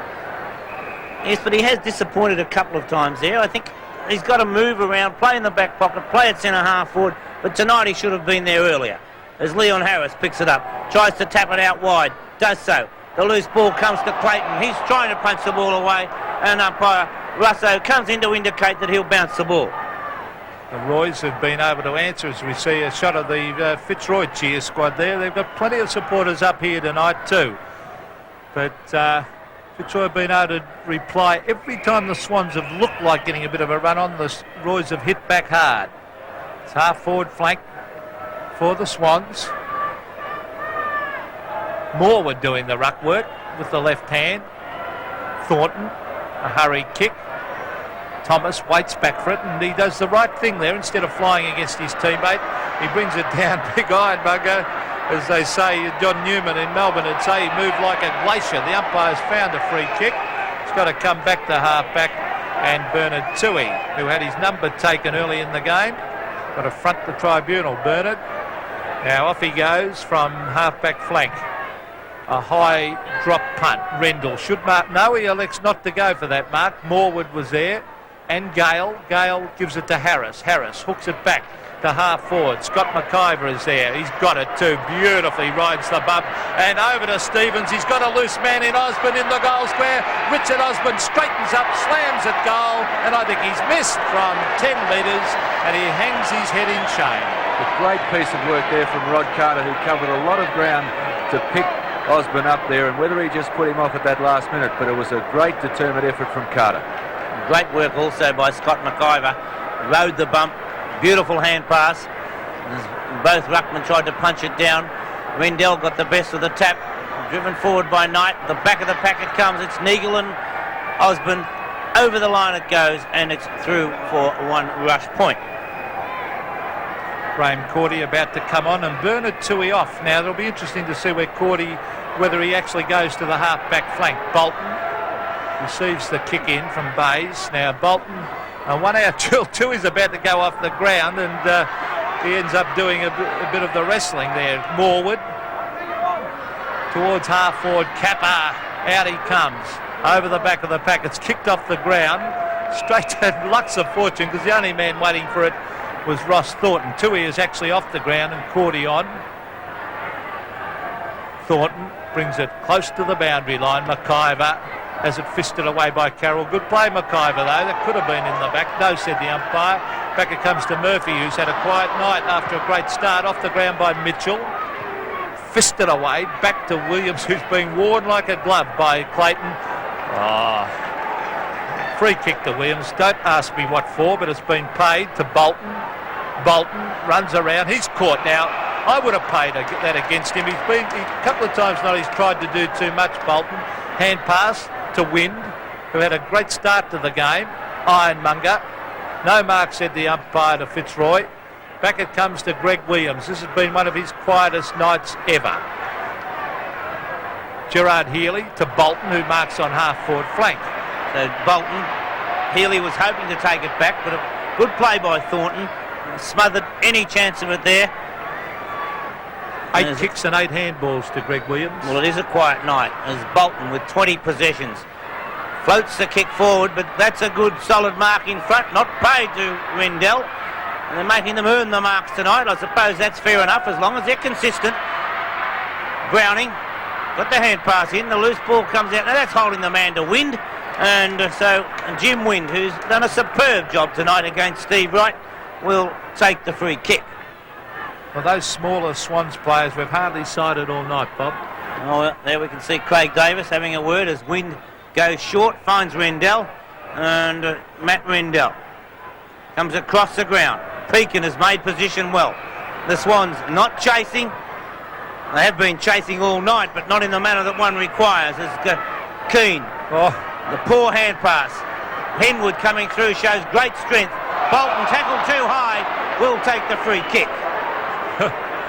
S2: Yes, but he has disappointed a couple of times there. I think he's got to move around, play in the back pocket, play at centre-half forward, but tonight he should have been there earlier. As Leon Harris picks it up, tries to tap it out wide, does so. The loose ball comes to Clayton. He's trying to punch the ball away, and umpire Russo comes in to indicate that he'll bounce the ball.
S3: The Roys have been able to answer as we see a shot of the Fitzroy cheer squad there. They've got plenty of supporters up here tonight too. But Fitzroy have been able to reply every time the Swans have looked like getting a bit of a run on. The Roys have hit back hard. It's half forward flank for the Swans. Morwood doing the ruck work with the left hand. Thornton, a hurried kick. Thomas waits back for it, and he does the right thing there. Instead of flying against his teammate, he brings it down. Big Ironmonger, as they say, John Newman in Melbourne would say, he moved like a glacier. The umpire's found a free kick. It's got to come back to half-back, and Bernard Toohey, who had his number taken early in the game, got to front the tribunal. Bernard, now off he goes from half-back flank. A high drop punt. Rendell should mark. No, he elects not to go for that mark. Morwood was there. and Gale. Gale gives it to Harris. Harris hooks it back to half forward. Scott McIver is there. He's got it too. Beautifully rides the bump. And over to Stevens. He's got a loose man in Osborne in the goal square. Richard Osborne straightens up, slams at goal. And I think he's missed from 10 metres. And he hangs his head in shame.
S1: A great piece of work there from Rod Carter, who covered a lot of ground to pick Osborne up there. And whether he just put him off at that last minute, but it was a great determined effort from Carter.
S2: Great work also by Scott McIver. Rode the bump. Beautiful hand pass. Both ruckmen tried to punch it down. Rendell got the best of the tap. Driven forward by Knight. The back of the packet comes. It's Neagle and Osborne. Over the line it goes, and it's through for one rush point.
S3: Graham Cordy about to come on, and Bernard Toohey off. Now it'll be interesting to see where Cordy, whether he actually goes to the half-back flank. Bolton receives the kick in from Bays. Now Bolton, one out. Toohey's about to go off the ground, and he ends up doing a bit of the wrestling there. Morwood towards half-forward. Kappa, out he comes. Over the back of the pack. It's kicked off the ground. Straight to Lux of Fortune, because the only man waiting for it was Ross Thornton. Toohey is actually off the ground and Cordy on. Thornton brings it close to the boundary line. McIver has it fisted away by Carroll. Good play, McIver, though. That could have been in the back. No, said the umpire. Back it comes to Murphy, who's had a quiet night after a great start. Off the ground by Mitchell. Fisted away. Back to Williams, who's been worn like a glove by Clayton. Free kick to Williams. Don't ask me what for, but it's been paid to Bolton. Bolton runs around. He's caught now. I would have paid that against him. A couple of times now he's tried to do too much, Bolton. Hand pass to Wind, who had a great start to the game. Ironmonger. No mark, said the umpire to Fitzroy. Back it comes to Greg Williams. This has been one of his quietest nights ever. Gerard Healy to Bolton, who marks on half-forward flank.
S2: So Bolton, Healy was hoping to take it back, but a good play by Thornton. Smothered any chance of it there.
S3: 8 kicks and 8 handballs to Greg Williams.
S2: Well, it is a quiet night as Bolton with 20 possessions floats the kick forward, but that's a good solid mark in front, not paid to Rendell. And they're making them earn the marks tonight. I suppose that's fair enough as long as they're consistent. Browning got the hand pass in, the loose ball comes out. Now that's holding the man to Wind. And so Jim Wind, who's done a superb job tonight against Steve Wright, will take the free kick.
S3: Well, those smaller Swans players we've hardly sighted all night, Bob.
S2: Oh, well, there we can see Craig Davis having a word as Wind goes short, finds Rendell, and Matt Rendell comes across the ground. Pekin has made position well. The Swans not chasing. They have been chasing all night, but not in the manner that one requires. As Keane, the poor hand pass. Henwood coming through shows great strength. Bolton tackled too high, will take the free kick.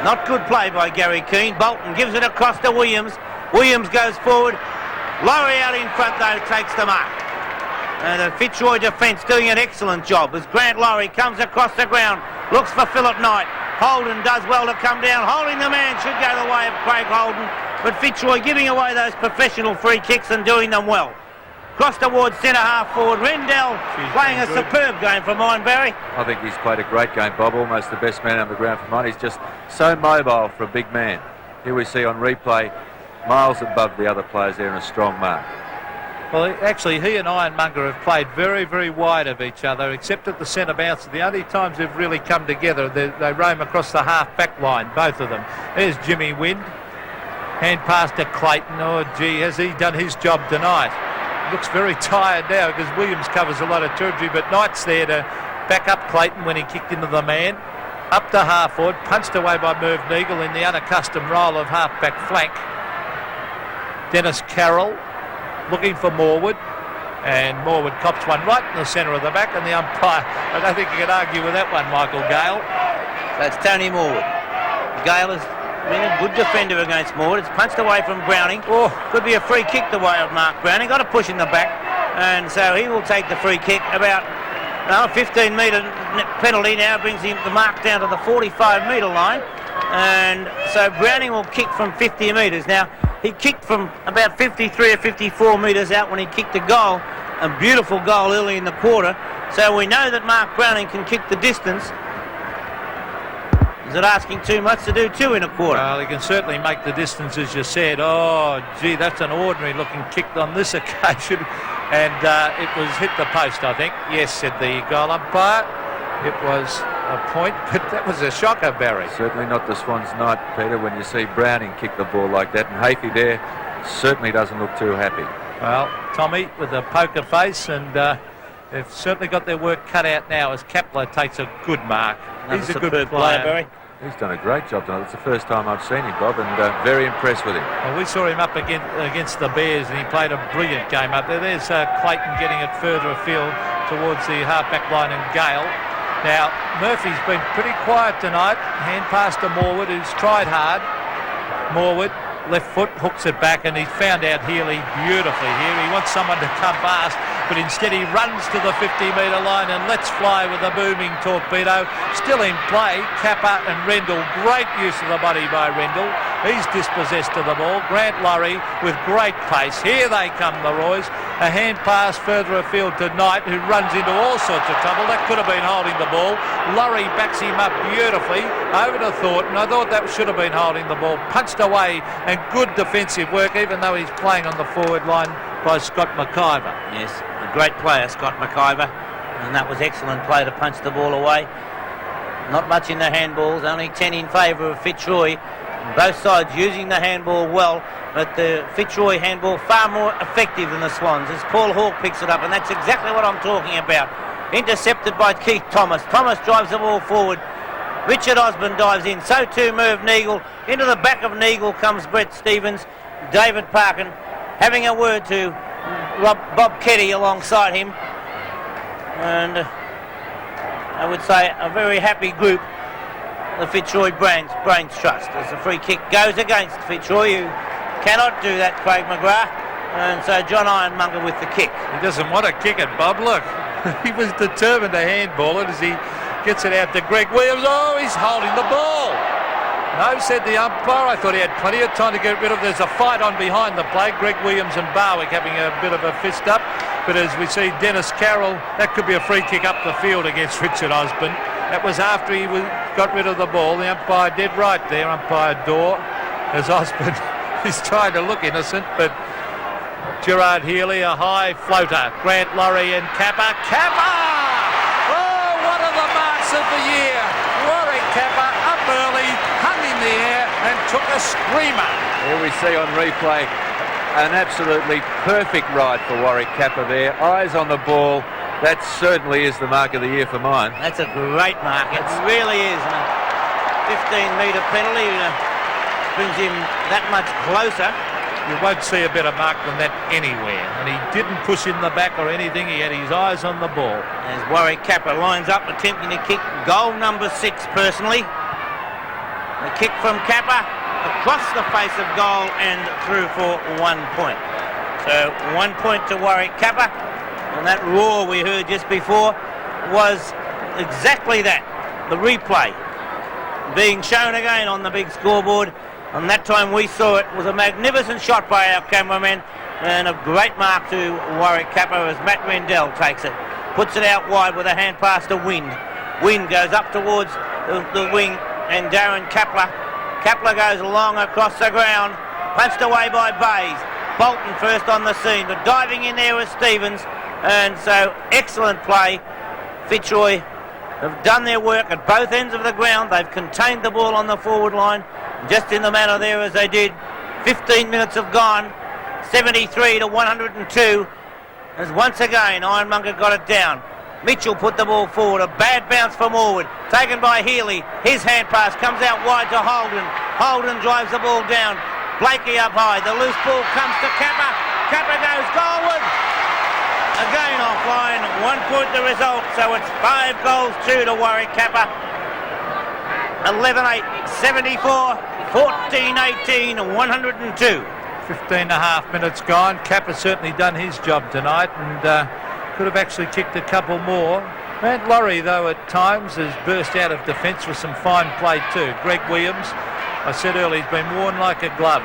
S2: Not good play by Gary Keane. Bolton gives it across to Williams. Williams goes forward. Laurie out in front though takes the mark. And the Fitzroy defence doing an excellent job as Grant Laurie comes across the ground. Looks for Philip Knight. Holden does well to come down. Holding the man should go the way of Craig Holden. But Fitzroy giving away those professional free kicks and doing them well. Cross towards centre half forward. Rendell playing a superb game for Mineberry.
S1: I think he's played a great game, Bob. Almost the best man on the ground for mine. He's just so mobile for a big man. Here we see on replay, miles above the other players there in a strong mark.
S3: Well, actually, he and Ironmonger have played very, very wide of each other, except at the centre bounce. The only times they've really come together, they roam across the half-back line, both of them. There's Jimmy Wind. Hand pass to Clayton. Oh, gee, has he done his job tonight? Looks very tired now because Williams covers a lot of territory, but Knight's there to back up Clayton when he kicked into the man. Up to half-forward, punched away by Merv Neagle in the unaccustomed role of half-back flank. Dennis Carroll looking for Morwood, and Morwood cops one right in the centre of the back, and the umpire, I don't think you can argue with that one, Michael Gale.
S2: That's Tony Morwood. Gale has been a good defender against Morwood. It's punched away from Browning. Could be a free kick the way of Mark Browning. Got a push in the back, and so he will take the free kick. About 15-metre penalty now brings him the mark down to the 45-metre line, and so Browning will kick from 50 metres. Now, he kicked from about 53 or 54 metres out when he kicked the goal, a beautiful goal early in the quarter. So we know that Mark Browning can kick the distance. Is it asking too much to do 2 in a quarter?
S3: Well, he can certainly make the distance, as you said. Oh, gee, that's an ordinary-looking kick on this occasion. And it was hit the post, I think. Yes, said the goal umpire. It was a point, but that was a shocker, Barry.
S1: Certainly not the Swans' night, Peter, when you see Browning kick the ball like that. And Hafey there certainly doesn't look too happy.
S3: Well, Tommy with a poker face, and they've certainly got their work cut out now as Kepler takes a good mark. He's a good player.
S2: Barry.
S1: He's done a great job tonight. It's the first time I've seen him, Bob, and very impressed with him.
S3: Well, we saw him up against the Bears, and he played a brilliant game up there. There's Clayton getting it further afield towards the half-back line, and Gale. Now, Murphy's been pretty quiet tonight. Hand pass to Morwood, who's tried hard. Morwood, left foot, hooks it back, and he's found out Healy beautifully here. He wants someone to come past, but instead he runs to the 50-metre line and lets fly with a booming torpedo. Still in play, Kappa and Rendell. Great use of the body by Rendell. He's dispossessed of the ball. Grant Lurry with great pace. Here they come, the Roys. A hand pass further afield to Knight, who runs into all sorts of trouble. That could have been holding the ball. Lurry backs him up beautifully over to Thornton. I thought that should have been holding the ball. Punched away, and good defensive work, even though he's playing on the forward line by Scott McIver.
S2: Yes, a great player, Scott McIver. And that was excellent play to punch the ball away. Not much in the handballs, only 10 in favour of Fitzroy. Both sides using the handball well, but the Fitzroy handball far more effective than the Swans as Paul Hawke picks it up, and that's exactly what I'm talking about. Intercepted by Keith Thomas. Thomas drives the ball forward. Richard Osborne dives in. So too Merv Neagle. Into the back of Neagle comes Brett Stevens. David Parkin having a word to Bob Keddy alongside him. And I would say a very happy group, the Fitzroy Brains Trust, as the free kick goes against Fitzroy, who cannot do that, Craig McGrath. And so John Ironmonger with the kick.
S3: He doesn't want to kick it, Bob. Look, he was determined to handball it as he gets it out to Greg Williams. Oh, he's holding the ball. No, said the umpire. I thought he had plenty of time to get rid of. There's a fight on behind the play. Greg Williams and Barwick having a bit of a fist up. But as we see Dennis Carroll, that could be a free kick up the field against Richard Osborne. That was after he got rid of the ball. The umpire did right there, umpire Dorr, as Osborne is trying to look innocent. But Gerard Healy, a high floater. Grant Lurry and Kappa. Kappa! Oh, one of the marks of the year. Warwick Kappa up early, hung in the air and took a screamer.
S1: Here we see on replay an absolutely perfect ride for Warwick Kappa there. Eyes on the ball. That certainly is the mark of the year for mine.
S2: That's a great mark. It really is. And a 15-metre penalty brings him that much closer.
S3: You won't see a better mark than that anywhere. And he didn't push in the back or anything. He had his eyes on the ball.
S2: As Warwick Kappa lines up, attempting to kick goal number 6 personally. The kick from Kappa across the face of goal and through for 1 point. So 1 point to Warwick Kappa. And that roar we heard just before was exactly that. The replay being shown again on the big scoreboard. And that time we saw it was a magnificent shot by our cameraman and a great mark to Warwick Kappa as Matt Rendell takes it. Puts it out wide with a hand pass to Wind. Wind goes up towards the wing and Darren Kapler. Kapler goes long across the ground. Punched away by Bays. Bolton first on the scene, but diving in there was Stevens. And so excellent play. Fitzroy have done their work at both ends of the ground. They've contained the ball on the forward line just in the manner there as they did. 15 minutes have gone. 73 to 102. As once again Ironmonger got it down. Mitchell put the ball forward. A bad bounce for Morwood. Taken by Healy. His hand pass comes out wide to Holden. Holden drives the ball down. Blakey up high. The loose ball comes to Kappa. Kappa goes goalward. Again offline. 1 point the result. So it's 5 goals 2 to Warwick Kappa. 11-8, 74, 14-18, 102.
S3: 15 and a half minutes gone. Kappa's certainly done his job tonight and could have actually kicked a couple more. Grant Lurry, though, at times has burst out of defence with some fine play too. Greg Williams, I said earlier, he's been worn like a glove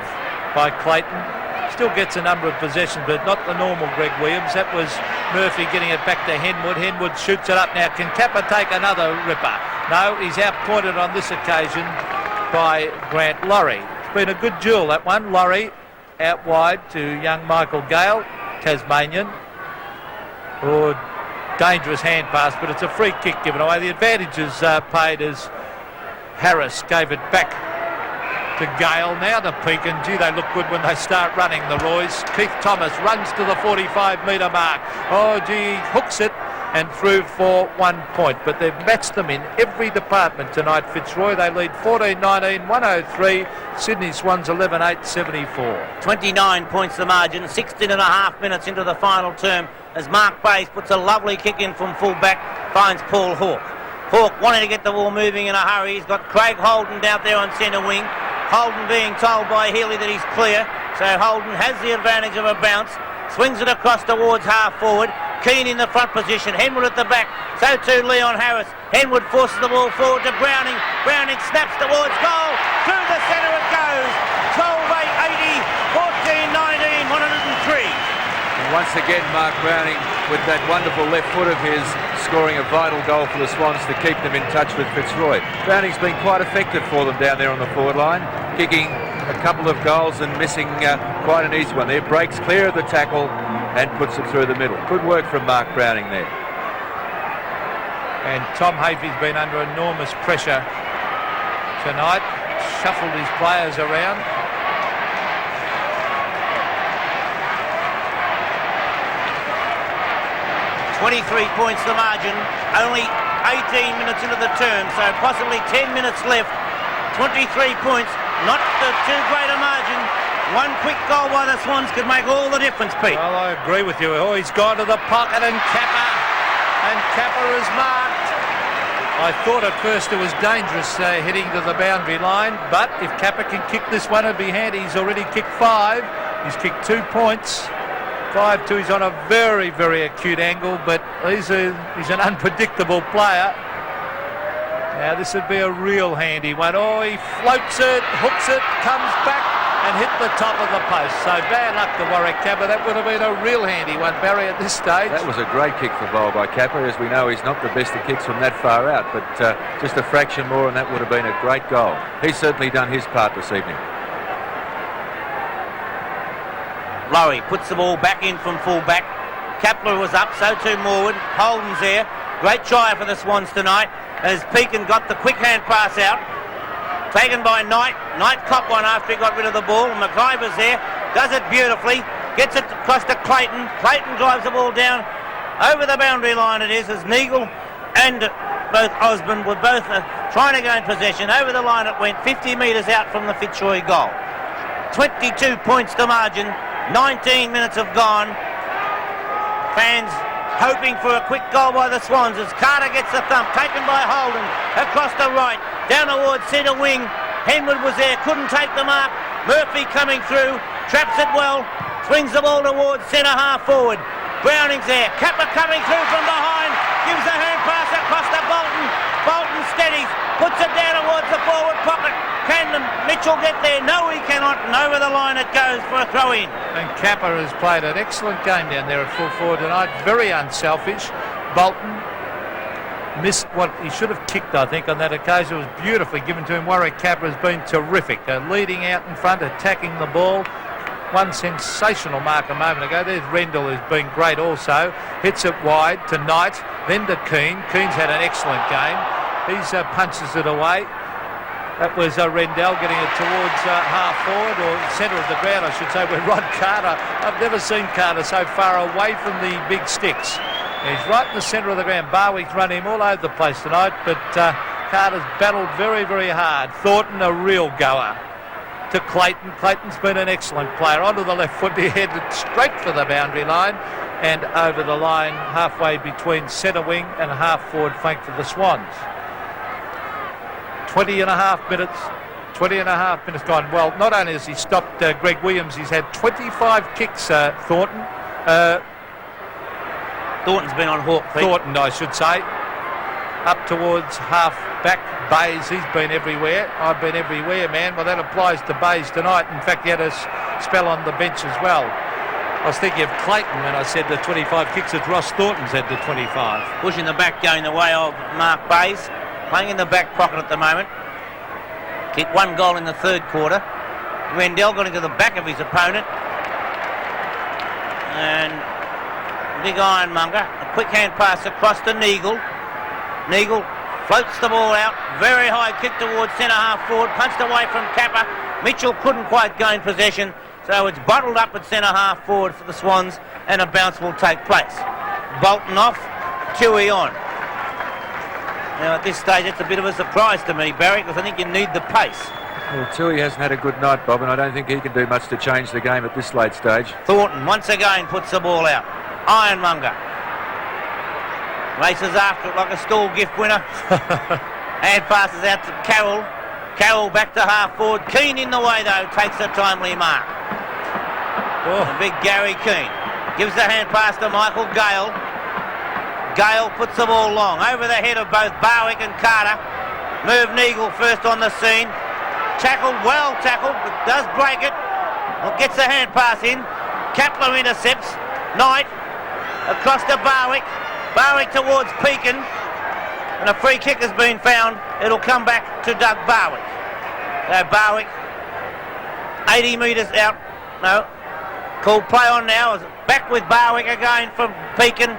S3: by Clayton. Still gets a number of possessions, but not the normal Greg Williams. That was Murphy getting it back to Henwood. Henwood shoots it up now. Can Kappa take another ripper? No, he's outpointed on this occasion by Grant Laurie. It's been a good duel, that one. Laurie out wide to young Michael Gale, Tasmanian. Oh, dangerous hand pass, but it's a free kick given away. The advantage is paid as Harris gave it back to Gale. Now to Pekin. Gee, they look good when they start running, the Roys. Keith Thomas runs to the 45-metre mark. Oh, gee, hooks it and through for 1 point. But they've matched them in every department tonight, Fitzroy. They lead 14-19, 103. Sydney Swans 11-8, 74.
S2: 29 points the margin, 16 and a half minutes into the final term as Mark Bays puts a lovely kick in from full back, finds Paul Hawke. Hawke wanting to get the ball moving in a hurry. He's got Craig Holden out there on centre wing. Holden being told by Healy that he's clear, so Holden has the advantage of a bounce. Swings it across towards half forward. Keane in the front position. Henwood at the back. So too Leon Harris. Henwood forces the ball forward to Browning. Browning snaps towards goal. Through the centre it goes. 12-8, 80, 14-19, 103.
S1: And once again, Mark Browning, with that wonderful left foot of his, scoring a vital goal for the Swans to keep them in touch with Fitzroy. Browning's been quite effective for them down there on the forward line, kicking a couple of goals and missing quite an easy one there. Breaks clear of the tackle and puts it through the middle. Good work from Mark Browning there.
S3: And Tom Hafey's been under enormous pressure tonight. Shuffled his players around.
S2: .23 points the margin, only 18 minutes into the term, so possibly 10 minutes left. 23 points, not too great a margin. One quick goal by the Swans could make all the difference, Pete.
S3: Well, I agree with you. Oh, he's gone to the pocket and Kappa is marked. I thought at first it was dangerous heading to the boundary line, but if Kappa can kick this one, it'd be handy. He's already kicked 5. He's kicked 2 points. 5-2, he's on a very, very acute angle, but he's an unpredictable player. Now this would be a real handy one. Oh, he floats it, hooks it, comes back and hit the top of the post. So bad luck to Warwick Kappa. That would have been a real handy one, Barry, at this stage. That
S1: was a great kick for goal by Kappa. As we know, he's not the best of kicks from that far out, but just a fraction more and that would have been a great goal. He's certainly done his part this evening.
S2: Laurie puts the ball back in from full back. Kapler was up, so too Morwood. Holden's there. Great try for the Swans tonight as Pekin got the quick hand pass out. Taken by Knight. Knight copped one after he got rid of the ball. McIver's there. Does it beautifully. Gets it across to Clayton. Clayton drives the ball down. Over the boundary line it is as Neagle and both Osborne were both trying to gain possession. Over the line it went 50 metres out from the Fitzroy goal. 22 points to margin. 19 minutes have gone. Fans hoping for a quick goal by the Swans as Carter gets the thump. Taken by Holden. Across the right. Down towards centre wing. Henwood was there. Couldn't take the mark. Murphy coming through. Traps it well. Swings the ball towards centre half forward. Browning's there. Kappa coming through from behind. Gives a hand pass across to Bolton. Bolton steadies. Puts it down towards the forward pocket. Can Mitchell get there? No, he cannot. And over the line it goes for a throw in.
S3: And Kappa has played an excellent game down there at full forward tonight. Very unselfish. Bolton missed what he should have kicked, I think, on that occasion. It was beautifully given to him. Warwick Kappa has been terrific. Leading out in front, attacking the ball. One sensational mark a moment ago. There's Rendell, who's been great also. Hits it wide to Knight, then to Keane. Keane's had an excellent game. He punches it away. That was Rendell getting it towards half forward, or centre of the ground, I should say, with Rod Carter. I've never seen Carter so far away from the big sticks. He's right in the centre of the ground. Barwick's run him all over the place tonight, but Carter's battled very, very hard. Thornton, a real goer. To Clayton. Clayton's been an excellent player. Onto the left foot, he headed straight for the boundary line and over the line halfway between centre wing and half forward flank for the Swans. 20 and a half minutes gone. Well, not only has he stopped Greg Williams, he's had 25 kicks, Thornton.
S2: Thornton's been on Hawke, Pete.
S3: Thornton, I should say. up towards half-back. Bays, he's been everywhere. I've been everywhere, man. Well, that applies to Bays tonight. In fact, he had a spell on the bench as well. I was thinking of Clayton when I said the 25 kicks that Ross Thornton's had the 25.
S2: Pushing the back, going the way of Mark Bays. Playing in the back pocket at the moment. Kicked 1 goal in the third quarter. Rendell got into the back of his opponent. And Big Ironmonger, a quick hand pass across to Neagle. Neagle floats the ball out. Very high kick towards centre half forward. Punched away from Kappa. Mitchell couldn't quite gain possession. So it's bottled up at centre half forward for the Swans, and a bounce will take place. Bolton off, Tui on. Now at this stage it's a bit of a surprise to me, Barry, because I think you need the pace.
S1: Well, Tui hasn't had a good night, Bob, and I don't think he can do much to change the game at this late stage.
S2: Thornton once again puts the ball out. Ironmonger races after it like a stall gift winner. Hand passes out to Carroll. Carroll back to half forward. Keane in the way though, takes a timely mark. Oh. And big Gary Keane gives the hand pass to Michael Gale. Gale puts the ball long over the head of both Barwick and Carter. Merv Neagle first on the scene. Tackled, well tackled, but does break it. Well, gets the hand pass in. Kapler intercepts. Knight across to Barwick. Barwick towards Pekin. And a free kick has been found. It'll come back to Doug Barwick. So Barwick, 80 metres out. No. Called play on now. Back with Barwick again from Pekin.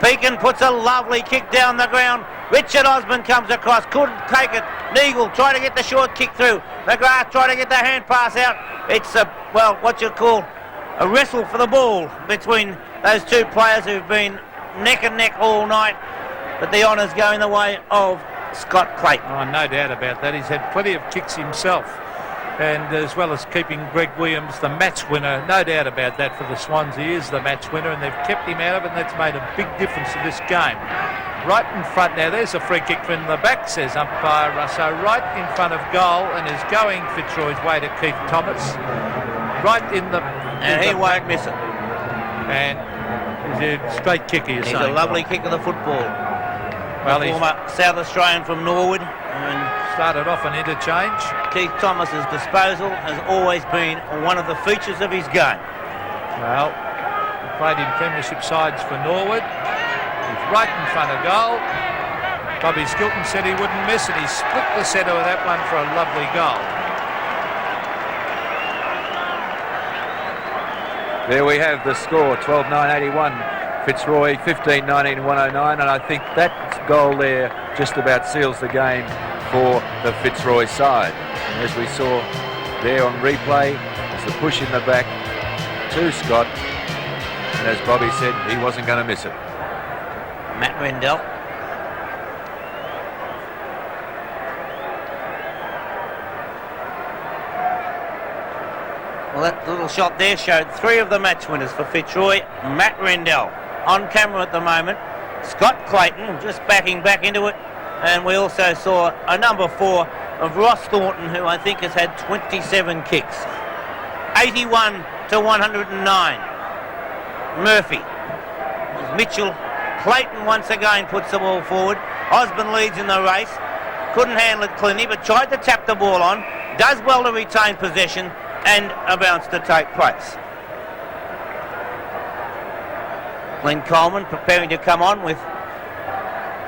S2: Pekin puts a lovely kick down the ground. Richard Osborne comes across, couldn't take it. Neagle tried to get the short kick through. McGrath tried to get the hand pass out. It's what you call a wrestle for the ball between those two players who've been neck and neck all night. But the honours going the way of Scott Clayton.
S3: Oh, no doubt about that. He's had plenty of kicks himself. And as well as keeping Greg Williams the match winner, no doubt about that for the Swans. He is the match winner and they've kept him out of it, and that's made a big difference to this game. Right in front now, there's a free kick from the back, says umpire Russo. Right in front of goal and is going Fitzroy's way to Keith Thomas. Right in the...
S2: And he won't miss it.
S3: And he's a straight kicker, you're saying.
S2: He's a lovely kick of the football.
S3: Well,
S2: he's former South Australian from Norwood. And
S3: started off an interchange.
S2: Keith Thomas's disposal has always been one of the features of his game.
S3: Well, he played in premiership sides for Norwood. He's right in front of goal. Bobby Skilton said he wouldn't miss it. He split the centre with that one for a lovely goal.
S1: There we have the score, 12-9-81. Fitzroy 15-19-109, and I think that goal there just about seals the game for the Fitzroy side. And as we saw there on replay, it's the push in the back to Scott, and as Bobby said, he wasn't going to miss it.
S2: Matt Rendell. Well, that little shot there showed 3 of the match winners for Fitzroy. Matt Rendell on camera at the moment. Scott Clayton just backing back into it. And we also saw a number 4 of Ross Thornton, who I think has had 27 kicks. 81 to 109. Murphy. Mitchell. Clayton once again puts the ball forward. Osborne leads in the race. Couldn't handle it cleanly, but tried to tap the ball on. Does well to retain possession, and a bounce to take place. Glenn Coleman preparing to come on with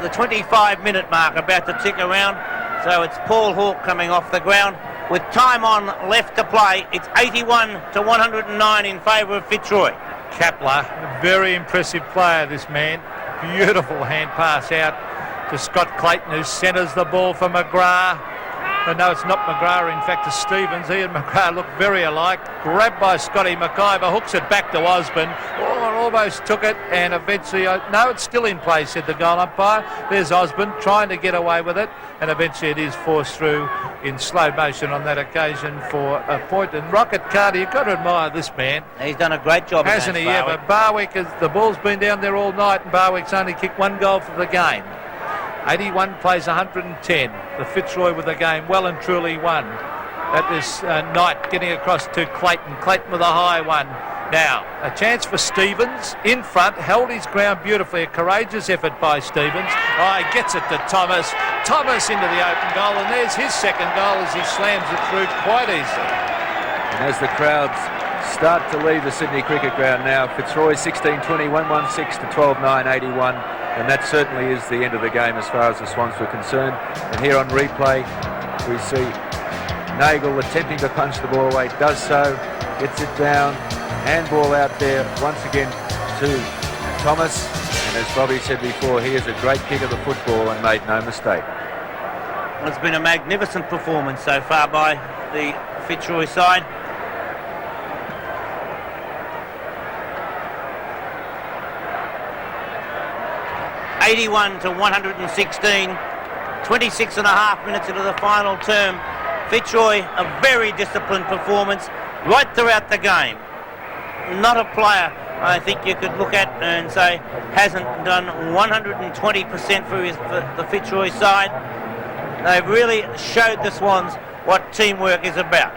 S2: the 25-minute mark about to tick around. So it's Paul Hawke coming off the ground with time on left to play. It's 81 to 109 in favour of Fitzroy.
S3: Kapler, a very impressive player, this man. Beautiful hand pass out to Scott Clayton, who centres the ball for McGrath. But no, it's not McGrath, in fact it's Stevens. He and McGrath look very alike. Grabbed by Scotty McIver, hooks it back to Osborne. Oh, almost took it, and eventually, no, it's still in play, said the goal umpire. There's Osborne trying to get away with it, and eventually it is forced through in slow motion on that occasion for a point. And Rocket Carter, you've got to admire this man.
S2: He's done a great job.
S3: Hasn't he ever? Barwick, the ball's been down there all night, and Barwick's only kicked 1 goal for the game. 81 plays 110. The Fitzroy with the game well and truly won. That is Knight getting across to Clayton. Clayton with a high one. Now, a chance for Stevens in front, held his ground beautifully. A courageous effort by Stevens. Oh, he gets it to Thomas. Thomas into the open goal, and there's his second goal as he slams it through quite easily.
S1: And as the crowds start to leave the Sydney Cricket Ground now, Fitzroy 16-20, 116 to 12-9, 81. And that certainly is the end of the game as far as the Swans were concerned. And here on replay, we see Nagel attempting to punch the ball away, does so, gets it down, handball out there once again to Thomas. And as Bobby said before, he is a great kick of the football and made no mistake.
S2: It's been a magnificent performance so far by the Fitzroy side. (81 to 116), 26 and a half minutes into the final term. Fitzroy, a very disciplined performance right throughout the game. Not a player I think you could look at and say hasn't done 120% for the Fitzroy side. They've really showed the Swans what teamwork is about.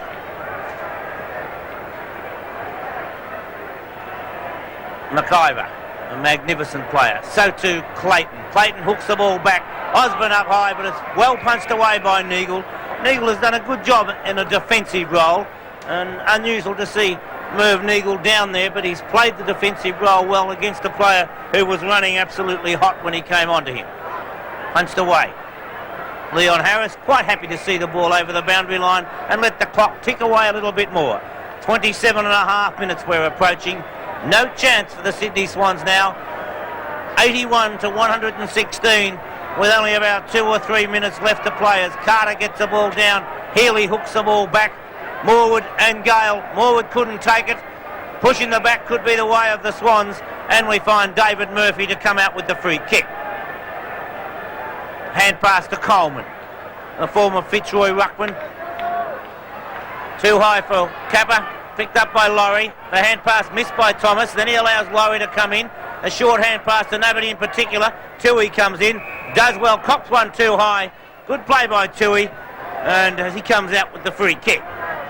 S2: McIver, a magnificent player. So too Clayton. Clayton hooks the ball back. Osborne up high, but it's well punched away by Nagel. Nagel has done a good job in a defensive role, and unusual to see Merv Nagel down there, but he's played the defensive role well against a player who was running absolutely hot when he came onto him. Punched away. Leon Harris quite happy to see the ball over the boundary line and let the clock tick away a little bit more. 27 and a half minutes we're approaching. No chance for the Sydney Swans now. 81 to 116 with only about 2 or 3 minutes left to play as Carter gets the ball down. Healy hooks the ball back. Morwood and Gale. Morwood couldn't take it. Pushing the back could be the way of the Swans, and we find David Murphy to come out with the free kick. Hand pass to Coleman, the former Fitzroy ruckman. Too high for Kappa, picked up by Laurie. The hand pass missed by Thomas, then he allows Laurie to come in. A short hand pass to nobody in particular. Tui comes in, does well, cops one too high. Good play by Tui, and as he comes out with the free kick.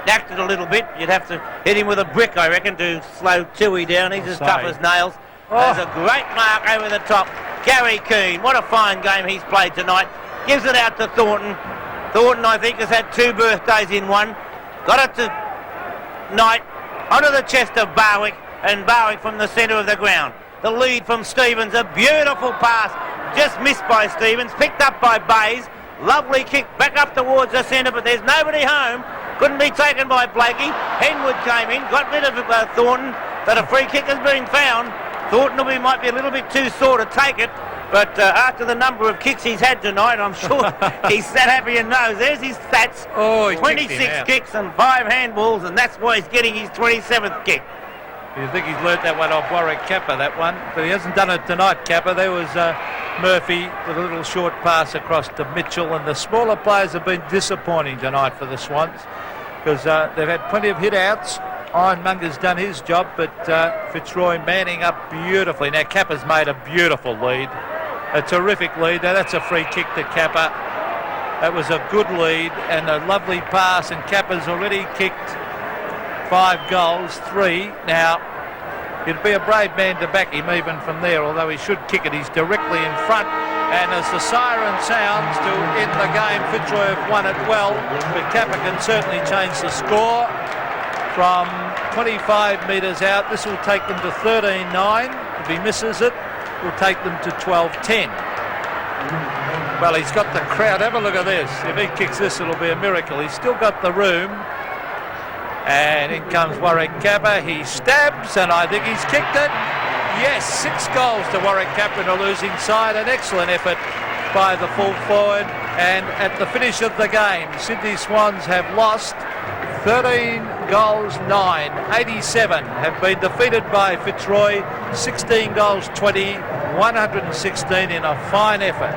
S2: Acted a little bit, you'd have to hit him with a brick, I reckon, to slow Tui down. He's as tough as nails. There's a great mark over the top. Gary Keane, what a fine game he's played tonight. Gives it out to Thornton. Thornton, I think, has had 2 birthdays in one. Got it to Knight, onto the chest of Barwick, and Barwick from the centre of the ground. The lead from Stevens, a beautiful pass, just missed by Stevens, picked up by Bays. Lovely kick back up towards the centre, but there's nobody home. Couldn't be taken by Blakey. Henwood came in, got rid of Thornton, but a free kick has been found. Thornton might be a little bit too sore to take it, but after the number of kicks he's had tonight, I'm sure he's that happy and knows. There's his stats. 26 kicks and 5 handballs, and that's why he's getting his 27th kick.
S3: You think he's learnt that one off Warwick Kappa, that one, but he hasn't done it tonight, Kappa. There was Murphy with a little short pass across to Mitchell, and the smaller players have been disappointing tonight for the Swans because they've had plenty of hit-outs. Ironmonger's done his job, but Fitzroy manning up beautifully. Now Kappa's made a beautiful lead, a terrific lead. Now that's a free kick to Kappa. That was a good lead and a lovely pass, and Kappa's already kicked 5 goals, 3. Now he'd be a brave man to back him even from there, although he should kick it. He's directly in front, and as the siren sounds to end the game, Fitzroy have won it well, but Kappa can certainly change the score from 25 metres out. This will take them to 13-9. If he misses it, it will take them to 12-10. Well, he's got the crowd. Have a look at this. If he kicks this, it'll be a miracle. He's still got the room. And in comes Warwick Kappa. He stabs, and I think he's kicked it. Yes, 6 goals to Warwick Kappa in a losing side. An excellent effort by the full forward. And at the finish of the game, Sydney Swans have lost 13 goals 9. 87 have been defeated by Fitzroy. 16 goals 20. 116 in a fine effort.